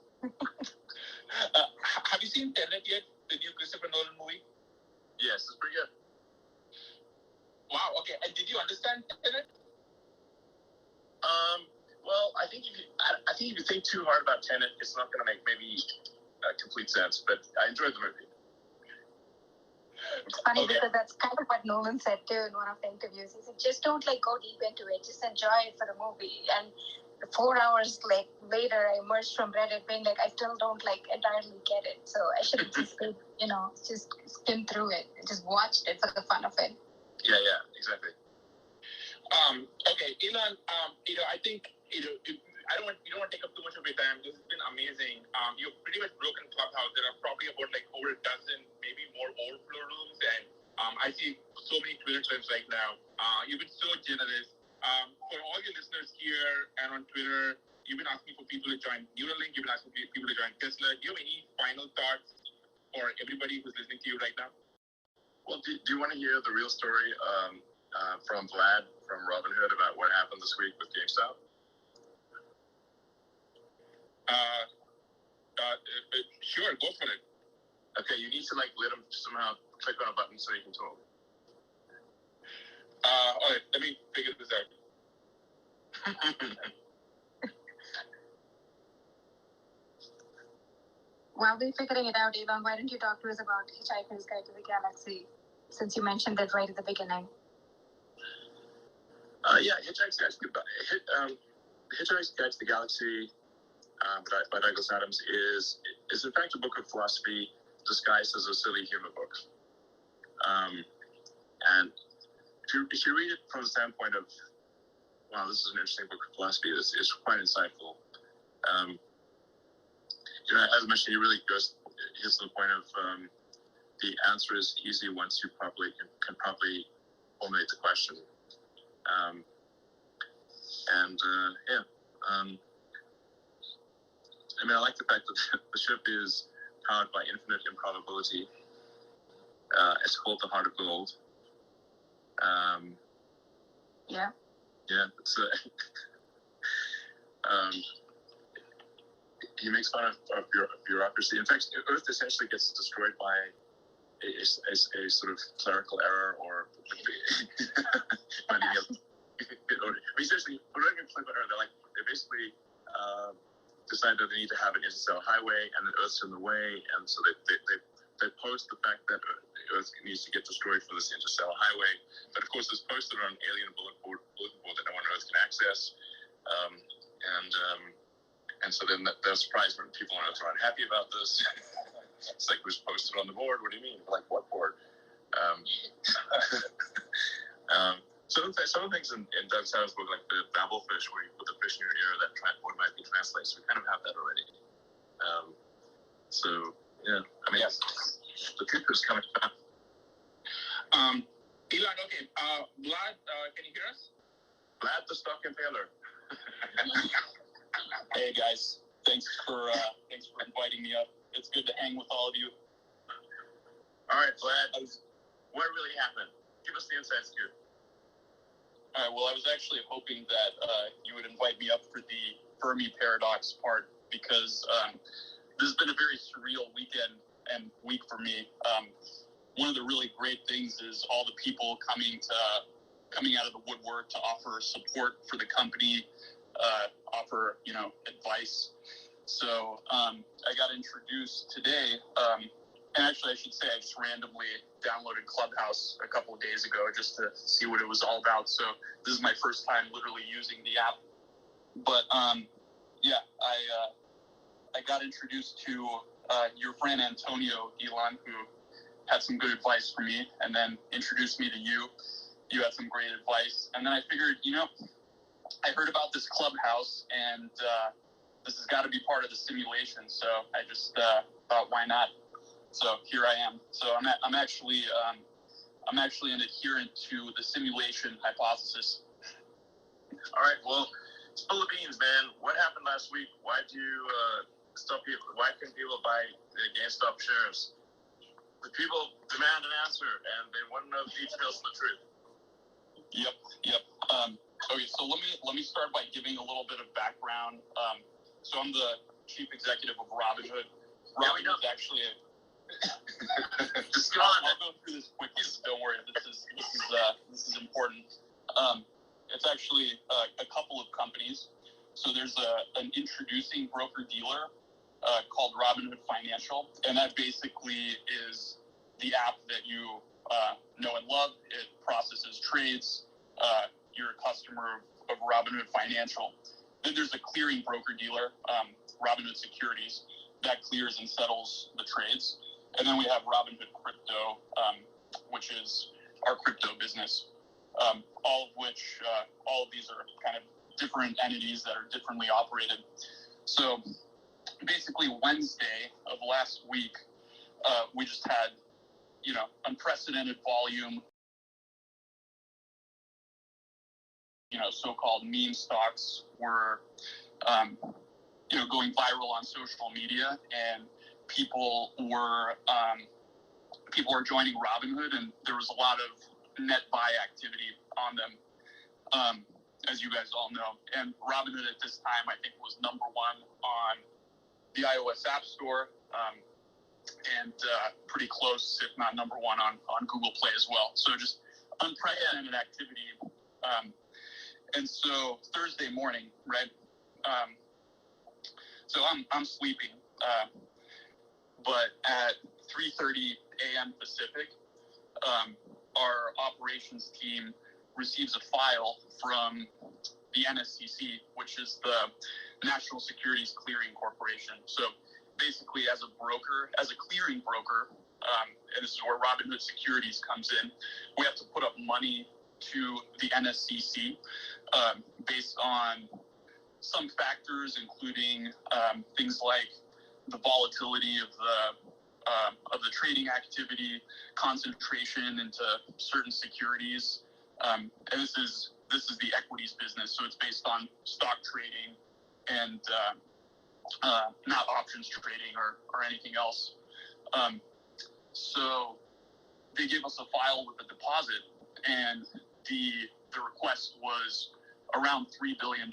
Have you seen Tenet yet? The new Christopher Nolan movie? Yes, it's pretty good. Wow. Okay. And did you understand Tenet? Well, I think if you think too hard about Tenet, it's not going to make maybe complete sense. But I enjoyed the movie.
It's funny because that's kind of what Nolan said too in one of the interviews. He said, just don't go deep into it. Just enjoy it for the movie. And 4 hours later, I emerged from Reddit being I still don't entirely get it. So I should have just just skimmed through it and just watched it for the fun of it.
Yeah, exactly. Okay, Elon. I think you don't want to take up too much of your time. This has been amazing. You've pretty much broken Clubhouse. There are probably about over a dozen, maybe more overflow rooms, and I see so many Twitter threads right now. You've been so generous. For all your listeners here and on Twitter, you've been asking for people to join Neuralink. You've been asking people to join Tesla. Do you have any final thoughts for everybody who's listening to you right now?
Well, do you want to hear the real story from Vlad from Robinhood about what happened this week with GameStop?
Sure, go for it.
Okay, you need to let him somehow click on a button so you can talk.
All right, let me figure this out.
While we're figuring it out, Elon, why don't you talk to us about Hitchhiker's Guide to the Galaxy, since you mentioned that right at the beginning?
Hitchhiker's Guide to the Galaxy by Douglas Adams is in fact a book of philosophy disguised as a silly humor book. And if you read it from the standpoint of, wow, this is an interesting book of philosophy, it's quite insightful. As mentioned, he really gets to the point of the answer is easy once you can properly formulate the question. I like the fact that the ship is powered by infinite improbability. It's called the Heart of Gold.
Yeah.
It's he makes fun of bureaucracy. In fact, Earth essentially gets destroyed by a sort of clerical error or essentially, they basically decide that they need to have an interstellar highway, and that Earth's in the way, and so they post the fact that Earth needs to get destroyed for this interstellar highway. But of course, it's posted on an alien bulletin board that no one on Earth can access, and so then they're surprised when people on Earth are unhappy about this. It's like, who's posted on the board? What do you mean? Like, what board? Some of the things in Doug Sadow's book, like the Babelfish, where you put the fish in your ear that automatically translates, we kind of have that already. The future is coming fast.
Elon, okay. Vlad, can you hear us?
Vlad the Stock Impaler.
Hey guys, thanks for inviting me up. It's good to hang with all of you.
All right, Vlad, what really happened? Give us the inside scoop.
All right, well, I was actually hoping that you would invite me up for the Fermi paradox part, because this has been a very surreal weekend and week for me. One of the really great things is all the people coming out of the woodwork to offer support for the company, offer advice. So I got introduced today, and actually I should say I just randomly downloaded Clubhouse a couple of days ago just to see what it was all about. So this is my first time literally using the app. But I got introduced to your friend Antonio, Elon, who had some good advice for me, and then introduced me to you. You had some great advice, and then I figured, I heard about this Clubhouse, and this has got to be part of the simulation. So I just thought, why not? So here I am. So I'm actually
I'm actually an adherent to the simulation hypothesis.
All right, well, spill the beans, man. What happened last week? Why'd you stop people? Why couldn't people buy the GameStop shares? The people demand an answer, and they want to know the details of the truth.
Yep. Okay, so let me start by giving a little bit of background. So I'm the chief executive of Robinhood. Robinhood is actually a
just go on.
I'll go through this quickly. Don't worry. This is important. It's actually a couple of companies. So there's an introducing broker dealer called Robinhood Financial, and that basically is the app that you know and love. It processes trades. You're a customer of Robinhood Financial. Then there's a clearing broker dealer, Robinhood Securities, that clears and settles the trades. And then we have Robinhood Crypto, which is our crypto business. All of these are kind of different entities that are differently operated. So basically Wednesday of last week, we just had, unprecedented volume, so-called meme stocks were, going viral on social media, and people were joining Robinhood, and there was a lot of net buy activity on them, as you guys all know. And Robinhood at this time, I think, was number one on the iOS App Store, and pretty close, if not number one, on Google Play as well. So just unprecedented activity. And so Thursday morning, right? So I'm sleeping, but at 3:30 a.m. Pacific, our operations team receives a file from the NSCC, which is the National Securities Clearing Corporation. So basically, as a clearing broker, and this is where Robinhood Securities comes in, we have to put up money to the NSCC based on some factors, including things like the volatility of the trading activity, concentration into certain securities, and this is the equities business, so it's based on stock trading and not options trading or anything else. So they gave us a file with a deposit, and the request was around $3 billion,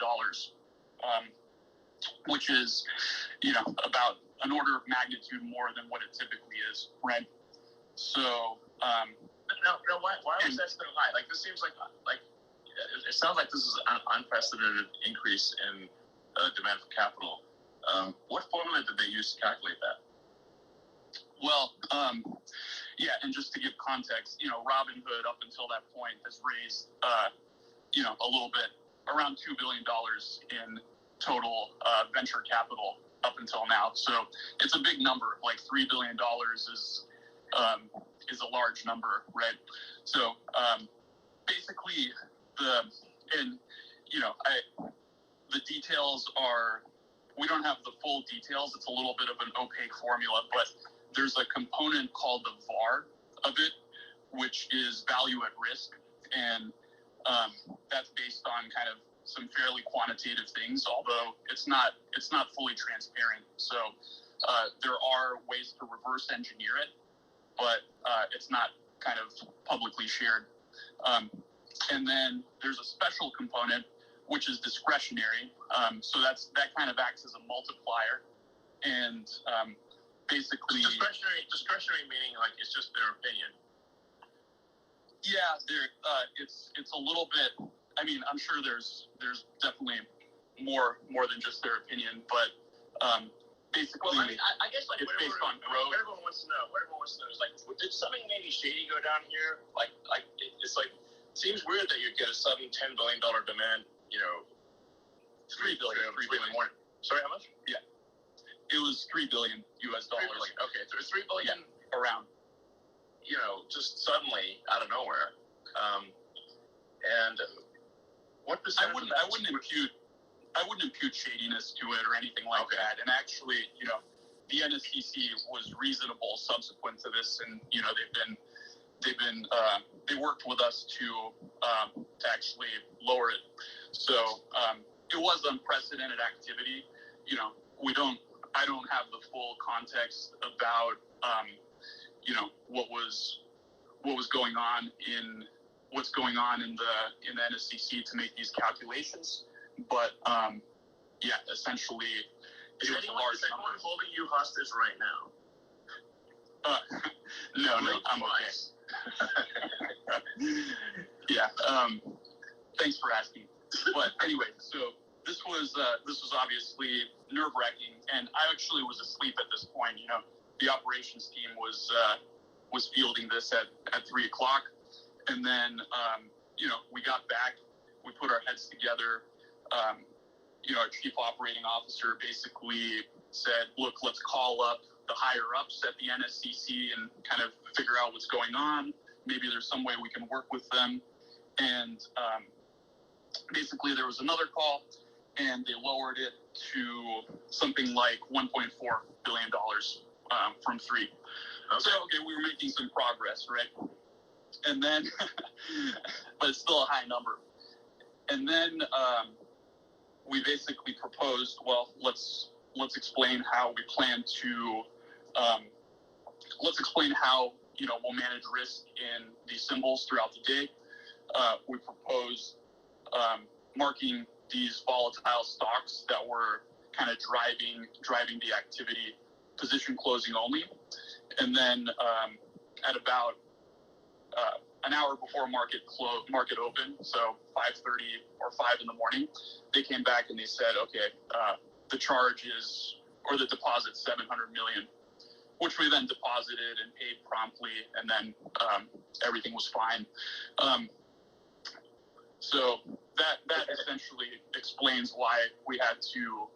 which is, about an order of magnitude more than what it typically is, right? So,
no, why was that so high? Like, this seems like it sounds like this is an unprecedented increase in demand for capital. What formula did they use to calculate that?
Well, yeah, and just to give context, Robinhood up until that point has raised, a little bit, around $2 billion in total venture capital up until now. So it's a big number. Like $3 billion is a large number, right? So basically, the details are, we don't have the full details. It's a little bit of an opaque formula, but there's a component called the VAR of it, which is value at risk, and that's based on kind of some fairly quantitative things, although it's not fully transparent. So there are ways to reverse engineer it, but it's not kind of publicly shared. And then there's a special component, which is discretionary. So that kind of acts as a multiplier, and basically
discretionary meaning like it's just their opinion.
Yeah, it's a little bit. I mean, I'm sure there's definitely more than just their opinion, but basically,
well, I mean, I guess like
it's based on growth.
What everyone wants to know is like, did something maybe shady go down here? Like it's like, seems weird that you get a sudden $10 billion demand. $3 billion in the morning. Sorry, how much?
Yeah, it was $3 billion US dollars.
$3 billion. Okay, so it's $3 billion
around.
Just suddenly out of nowhere. And what percentage?
I wouldn't impute shadiness to it or anything like that. And actually, the NSCC was reasonable subsequent to this, and they've been they worked with us to actually lower it. So it was unprecedented activity. You know, I don't have the full context about what's going on in the NSCC to make these calculations, but yeah, essentially, it was a large number.
Holding you hostage right now?
No, I'm okay. Yeah. Thanks for asking. But anyway, so this was obviously nerve-wracking, and I actually was asleep at this point. You know, the operations team was fielding this at 3:00, and then we got back, we put our heads together. Our chief operating officer basically said, "Look, let's call up the higher ups at the NSCC and kind of figure out what's going on. Maybe there's some way we can work with them." And basically, there was another call, and they lowered it to something like $1.4 billion from $3 billion. So, okay, we were making some progress, right? And then, but it's still a high number. And then we basically proposed, well, let's explain how we plan to, let's explain how, we'll manage risk in these symbols throughout the day. We proposed marking these volatile stocks that were kind of driving the activity, position closing only. And then at about an hour before market open, so 5:30 or 5 in the morning, they came back and they said, okay, the charge is, or the deposit's $700 million, which we then deposited and paid promptly, and then everything was fine. So that essentially explains why we had to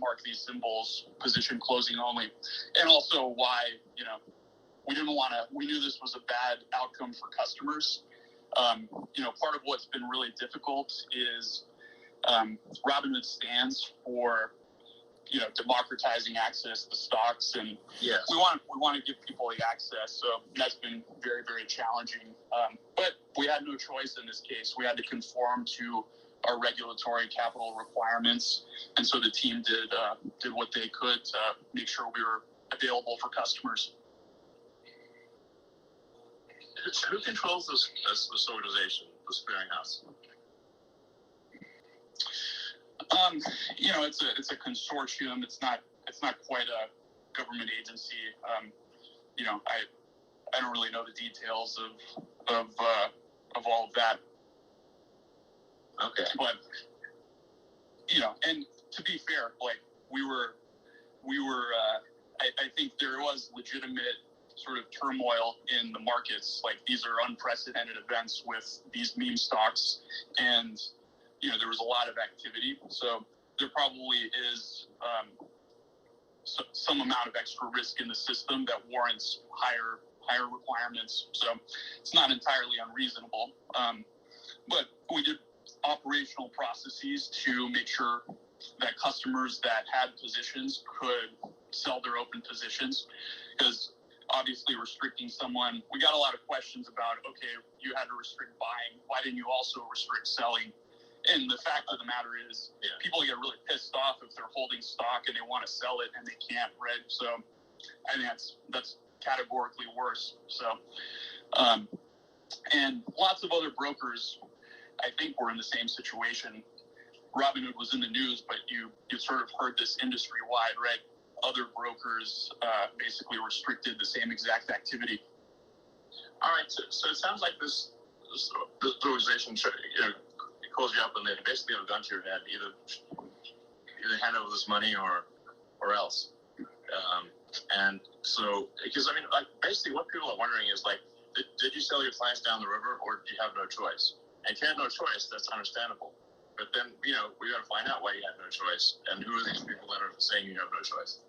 mark these symbols position closing only, and also why we knew this was a bad outcome for customers. Part of what's been really difficult is Robinhood stands for democratizing access to stocks, and
yes,
we want to give people the access. So that's been very, very challenging. But we had no choice in this case. We had to conform to our regulatory capital requirements, and so the team did what they could to make sure we were available for customers.
Who controls this organization, this clearinghouse?
It's a consortium. It's not quite a government agency. I don't really know the details of all of that.
Okay.
But and to be fair, like we were I think there was legitimate sort of turmoil in the markets. Like, these are unprecedented events with these meme stocks, and there was a lot of activity. So there probably is some amount of extra risk in the system that warrants higher requirements. So it's not entirely unreasonable. But we did operational processes to make sure that customers that had positions could sell their open positions, because obviously restricting someone, we got a lot of questions about, okay, you had to restrict buying, why didn't you also restrict selling? And the fact of the matter is, people get really pissed off if they're holding stock and they want to sell it and they can't, right? So I think that's categorically worse. So and lots of other brokers, I think, were in the same situation. Robinhood was in the news, but you sort of heard this industry-wide, right? Other brokers basically restricted the same exact activity.
All right, so it sounds like this organization, it calls you up and they basically have a gun to your head, either hand over this money or else. And so, because I mean, like, basically what people are wondering is, like, did you sell your clients down the river, or do you have no choice? And if you had no choice, that's understandable. But then, we got to find out why you had no choice, and who are these people that are saying you have no choice?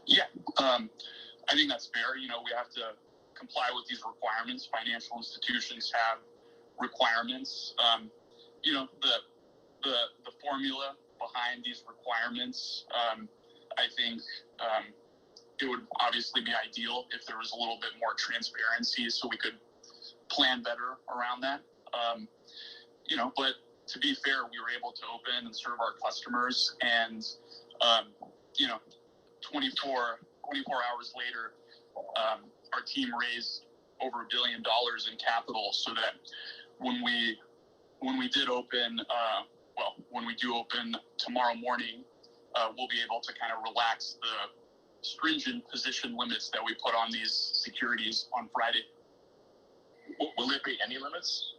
Yeah, I think that's fair. We have to comply with these requirements. Financial institutions have requirements. The formula behind these requirements, I think, it would obviously be ideal if there was a little bit more transparency so we could plan better around that. But to be fair, we were able to open and serve our customers, and 24 hours later, our team raised over $1 billion in capital, so that when we did open, when we do open tomorrow morning, we'll be able to kind of relax the stringent position limits that we put on these securities on Friday.
Will there be any limits?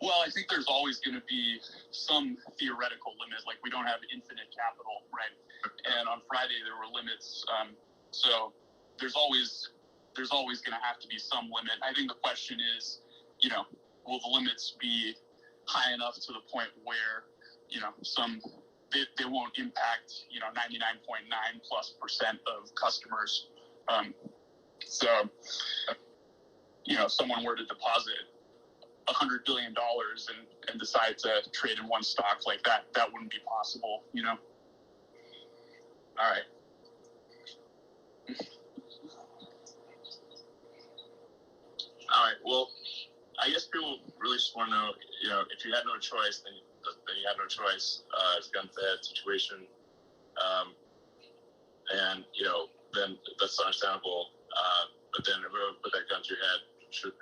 Well, I think there's always going to be some theoretical limit. Like, we don't have infinite capital, right? And on Friday there were limits. So there's always going to have to be some limit. I think the question is, will the limits be high enough to the point where, they won't impact, 99.9+% of customers. So, if someone were to deposit $100 billion and decide to trade in one stock like that, that wouldn't be possible, All
right. All right. Well, I guess people really just want to know, if you had no choice, then you had no choice. It's an unfair situation. And, then that's understandable. But then whoever put that gun to your head should,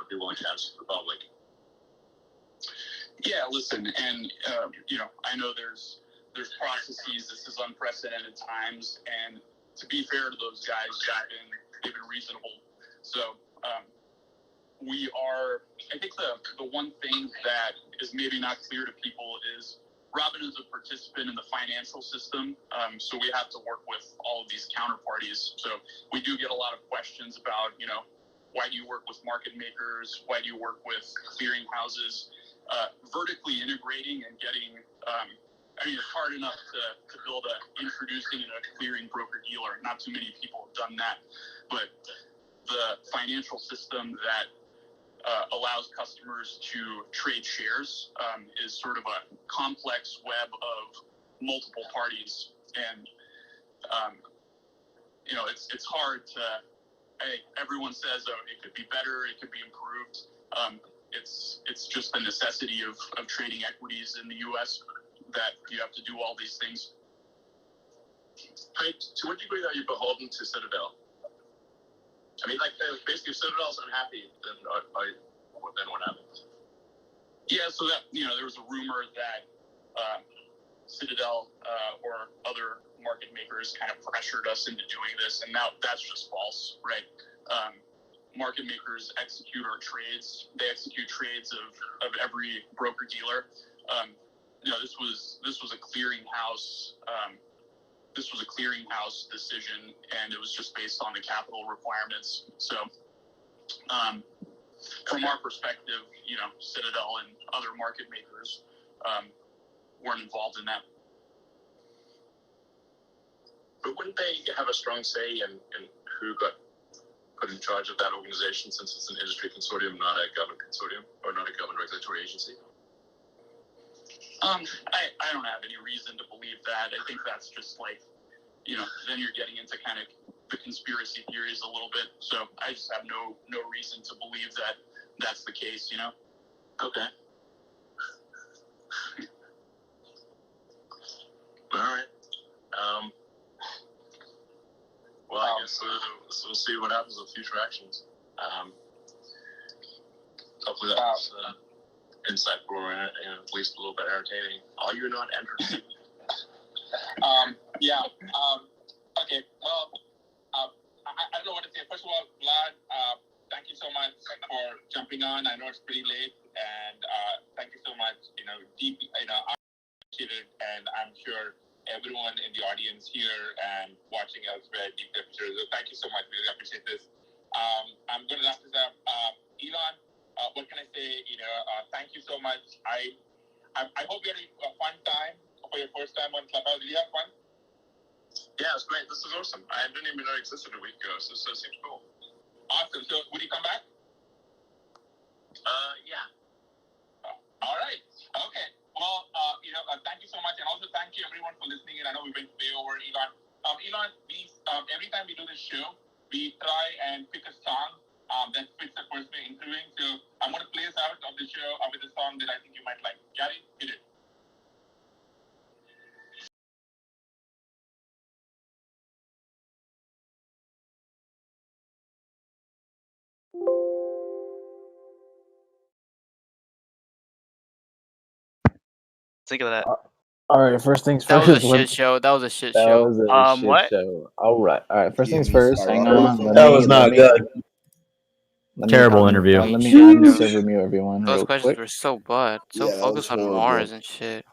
be willing to answer to the public.
Yeah, listen, and, I know there's processes. This is unprecedented times. And to be fair to those guys, they've been reasonable. So, I think the one thing that is maybe not clear to people is Robinhood's a participant in the financial system, so we have to work with all of these counterparties. So we do get a lot of questions about, why do you work with market makers? Why do you work with clearing houses? Vertically integrating and getting, it's hard enough to build introducing a clearing broker-dealer. Not too many people have done that, but the financial system that allows customers to trade shares is sort of a complex web of multiple parties, and it's hard to. Everyone says, oh, it could be better, it could be improved. It's just the necessity of trading equities in the U.S. that you have to do all these things.
To what degree are you beholden to Citadel? Basically, if Citadel's unhappy, then what happens?
Yeah, so that, there was a rumor that Citadel or other market makers kind of pressured us into doing this, and now that's just false, right? Market makers execute our trades. They execute trades of every broker dealer. This was a clearinghouse. This was a clearinghouse decision, and it was just based on the capital requirements. So, from our perspective, Citadel and other market makers weren't involved in that.
But wouldn't they have a strong say in who got put in charge of that organization, since it's an industry consortium, not a government consortium, or not a government regulatory agency?
I don't have any reason to believe that. I think that's just then you're getting into kind of the conspiracy theories a little bit. So I just have no reason to believe that that's the case,
Okay. All right. Well, I guess we'll see what happens with future actions. Hopefully that was insightful and at least a little bit entertaining. Are you not entertained?
Yeah. Okay. Well, I don't know what to say. First of all, Vlad, thank you so much for jumping on. I know it's pretty late, and thank you so much. Deeply, I appreciate it, and I'm sure everyone in the audience here and watching elsewhere deeply appreciate it. So thank you so much. Really appreciate this. I'm going to wrap this up. Elon, what can I say? Thank you so much. I hope you had a fun time for your first time on Clubhouse. Did you have fun?
Yeah, it's great. This is awesome. I didn't even know it existed a week ago, so it seems cool.
Awesome. So, would you come back?
Yeah.
All right. Okay. Well, thank you so much, and also thank you everyone for listening in. I know we went way over, Elon. Elon, please
every time we do this show, we try and pick a song that fits the person we're interviewing. So I'm going to play us out of the show with a song that I think you might like. Gary, hit it.
Think of that.
All right, first things
That
first.
was a shit show. That was a shit
That
show.
was a shit
What?
show. All right, first things
GME
first.
star
Hang
rated.
on.
That was not good.
Terrible interview.
Let me
Shit show.
unserver mute everyone
Those
real
questions
quick.
were so bad. So
Yeah, that was
focused on
horrible.
Mars and shit.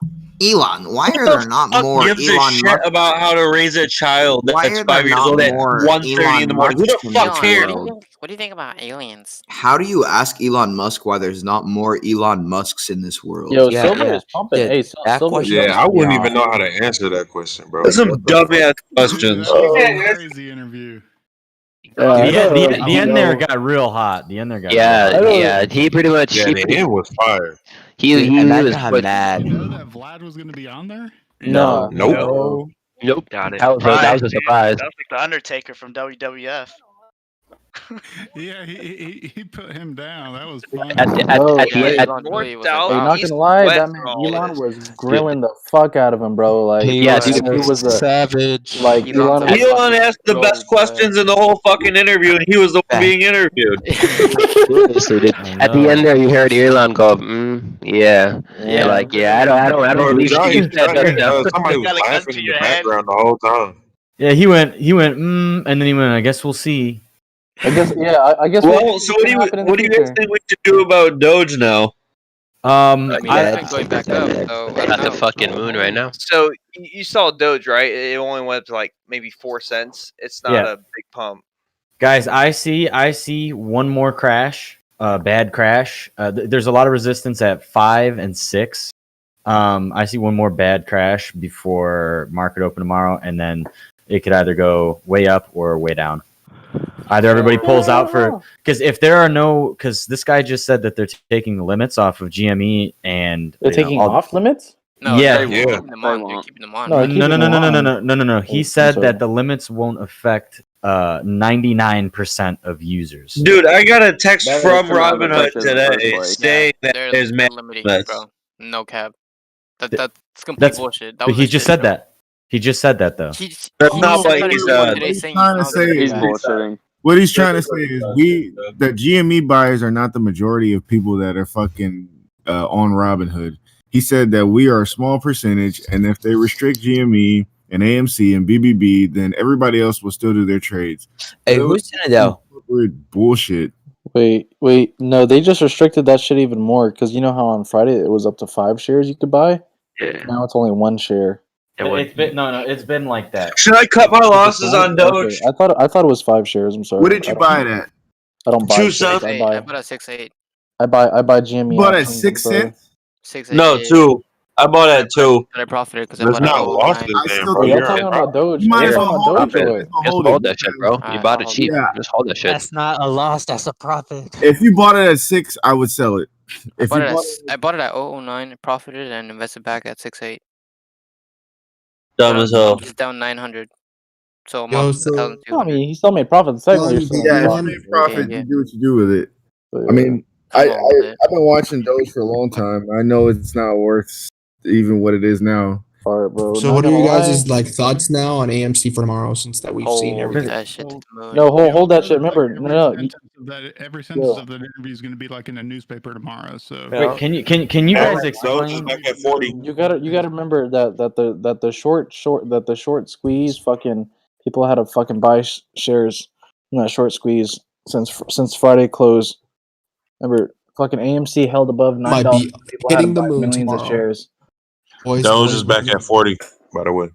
Elon, why are
Who
there
the
not
fuck
more
gives a
Elon
shit
Musk?
about how to raise a child
Why
that's
are there
5 years
not
old at
more
1:30 in the morning? Who the
Musks in
fuck
this
cares?
world?
What do you think about aliens?
How do you ask Elon Musk why there's not more Elon Musks in this world?
Yo,
Yeah,
Silver
yeah.
is pumping.
Yeah,
Hey,
that
Silver.
question
Yeah,
pissed
I
me
wouldn't
off.
even know how to answer that question, bro.
That's some
What the fuck?
dumbass
Dude,
questions.
that was a crazy interview.
The end there got real hot. The end there got real hot.
Yeah. He pretty much.
Yeah, the end was fire.
He
And that
was
got
put.
mad.
You know that Vlad was going to be on there?
No.
Nope.
Nope.
Got it.
That was a surprise.
That was like the Undertaker from WWF.
Yeah, he put him down. That was funny.
At the end.
Really was
Hey,
like,
not gonna lie, that man Elon was grilling the fuck out of him, bro. Like,
Yeah,
dude,
dude,
he was a
savage.
like Elon was.
Elon asked the best questions in the whole fucking interview, and he was the one being interviewed.
Seriously, dude. At the end there, you heard Elon go, yeah.
Yeah.
Like, yeah, I don't
Bro,
believe
Johnny,
you said that stuff.
somebody was
Got a gun
laughing
to
in
your
the
head.
background the whole time.
Yeah, he went, and then he went, I guess we'll see.
I guess, yeah. I guess.
Well, so what do you guys think we should do about Doge now?
I mean, it's been going back up, so I
At
don't
the
know.
fucking moon right now.
So you saw Doge, right? It only went up to like maybe 4 cents. It's not
Yeah.
a big pump.
Guys, I see one more crash, bad crash. There's a lot of resistance at 5 and 6. I see one more bad crash before market open tomorrow, and then it could either go way up or way down. Either everybody pulls out for, because if there are no, because this guy just said that they're taking the limits off of GME and
They're taking off limits.
No,
yeah,
they're keeping them on. They're keeping them on.
No. He said that the limits won't affect 99% of users.
Dude, I got a text from Robinhood today saying that
they're
there's
limiting it,
limits.
bro. No cap. That's complete
That's
bullshit.
But he just said that. He just said that though.
That's not what he said.
What he's trying to say is what he's trying to say is the GME buyers are not the majority of people that are fucking on Robinhood. He said that we are a small percentage, and if they restrict GME and AMC and BBB, then everybody else will still do their trades.
Hey, who's in it though?
Bullshit.
Wait. No, they just restricted that shit even more because you know how on Friday it was up to 5 shares you could buy.
Yeah.
Now it's only 1 share.
It's been like that.
Should I cut my losses on Doge?
Okay. I thought it was 5 shares. I'm sorry.
What did you buy it at?
I don't buy
2
shares.
cents.
I bought at 6.8.
I buy GME.
You bought at
options,
6
I'm sorry.
cents?
6.8.
No, 2. I bought at 2.
But I profited because I
There's
bought at
not losses
0.9.
then,
still
bro.
Wait,
think
y'all talking about Doge?
You might
Y'all
as
talking
well
about
hold
Doge
it.
or what?
Just hold that shit, bro. You bought it cheap.
Yeah.
Just hold that shit.
That's not a loss. That's a profit.
If you bought it at 6, I would sell it.
I bought it at 0.09, profited, and invested back at 6.8.
Dumb as hell.
It's down 900. So I'm
Yo,
up
so-
1,200.
I mean, he still made profit the second one. You're still
Yeah,
making
if you made profit,
Yeah.
you do what you do with it.
profit.
I mean,
Come on with it.
I've been watching Doge for a long time. I know it's not worth even what it is now.
Alright, bro.
So
not
what are
gonna
you
lie.
guys' like thoughts now on AMC for tomorrow since that we've seen
Hold
everything?
that shit to the moon.
No, hold that shit. Remember, no.
Every sentence of that interview is going to be like in a newspaper tomorrow. So
Wait, can you guys explain?
Back at 40.
You gotta remember that the short squeeze fucking people had to fucking buy shares in that short squeeze since Friday close. Remember, fucking AMC held above $9.
Might be
People had to
hitting the
buy
moon
millions
tomorrow.
of shares.
Doge is back at 40, by the way.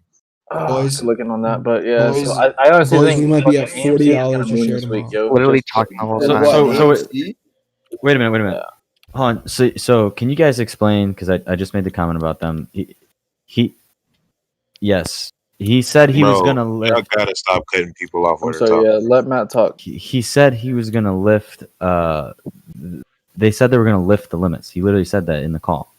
Boys,
looking on that, but yeah.
boys,
so I honestly
boys,
think
we might be at
fucking AMC is gonna
$40 a
moon
share
this week,
tomorrow.
yo.
What are we
Just-
talking about?
Wait a minute. Hold on. So can you guys explain? Because I just made the comment about them. Yes, he said he was gonna lift.
Y'all gotta stop cutting people off.
I'm sorry. Yeah, let Matt talk.
He said he was gonna lift. They said they were gonna lift the limits. He literally said that in the call.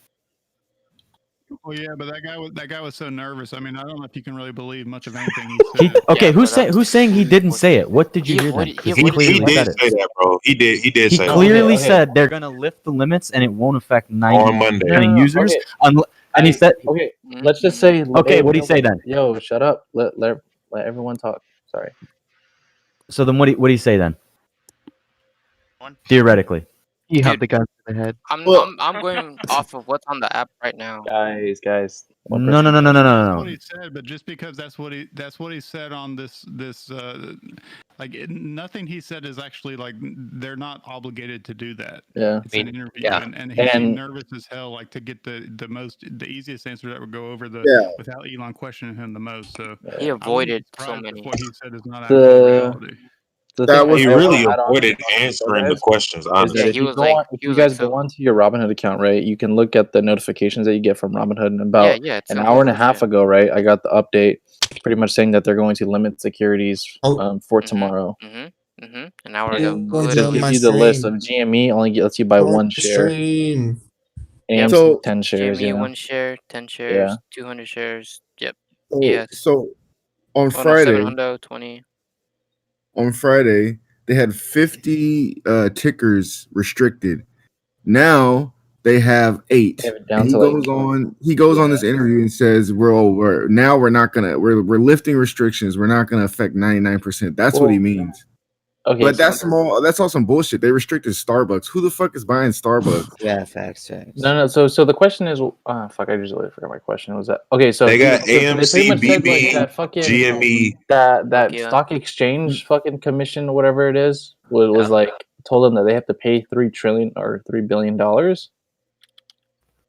Well, yeah, but that guy was so nervous. I mean, I don't know if you can really believe much of anything he said.
Okay, who's saying he didn't say it? What did you hear then? Because he clearly
did
said
say
it.
that, bro. He did
He
say
clearly
that.
said they're gonna lift the limits and it won't affect 90
On Monday.
users.
Okay.
And he said,
okay, let's just say.
Okay,
hey,
what did he say then?
Yo, shut up. Let everyone talk. Sorry.
So then, what do you say then? Theoretically,
You have the gun to the head.
I'm going off of what's on the app right now.
Guys.
No.
That's what he said, but just because that's what he said on this nothing he said is actually like they're not obligated to do that.
Yeah.
It's an interview,
yeah.
and he's nervous as hell, like to get the easiest answer that would go over without Elon questioning him the most. So
He avoided so
if
many.
what he said is not actually reality.
He really avoided answering the questions, honestly.
If you guys go onto your Robinhood account, right, you can look at the notifications that you get from Robinhood. And about an hour and a half ago, right, I got the update pretty much saying that they're going to limit securities for tomorrow.
An hour ago.
It just gives you the list of GME only lets you buy one share. AMC 10 shares.
GME,
Yeah.
1 share, 10 shares, 200 shares. Yep. Yes.
So on
Oh, no,
Friday,
700, 20.
on Friday, they had 50 tickers restricted. Now they have 8.
They have it down
And he
to
goes
like
on. He goes on this interview and says, "We're not gonna. We're lifting restrictions. We're not gonna affect 99%." That's what he means.
Okay,
But
so
that's small. That's all some bullshit. They restricted Starbucks. Who the fuck is buying Starbucks?
Yeah, facts.
No. So the question is, fuck, I just really forgot my question. Was that okay? So
They got
they
AMC,
pretty much said like
BB,
that fucking
GME.
that stock exchange fucking commission or whatever it is was like told them that they have to pay $3 trillion or $3 billion. Did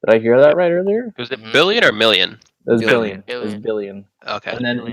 I hear that right earlier?
Was it billion or million?
It was billion. It was billion.
Okay.
And then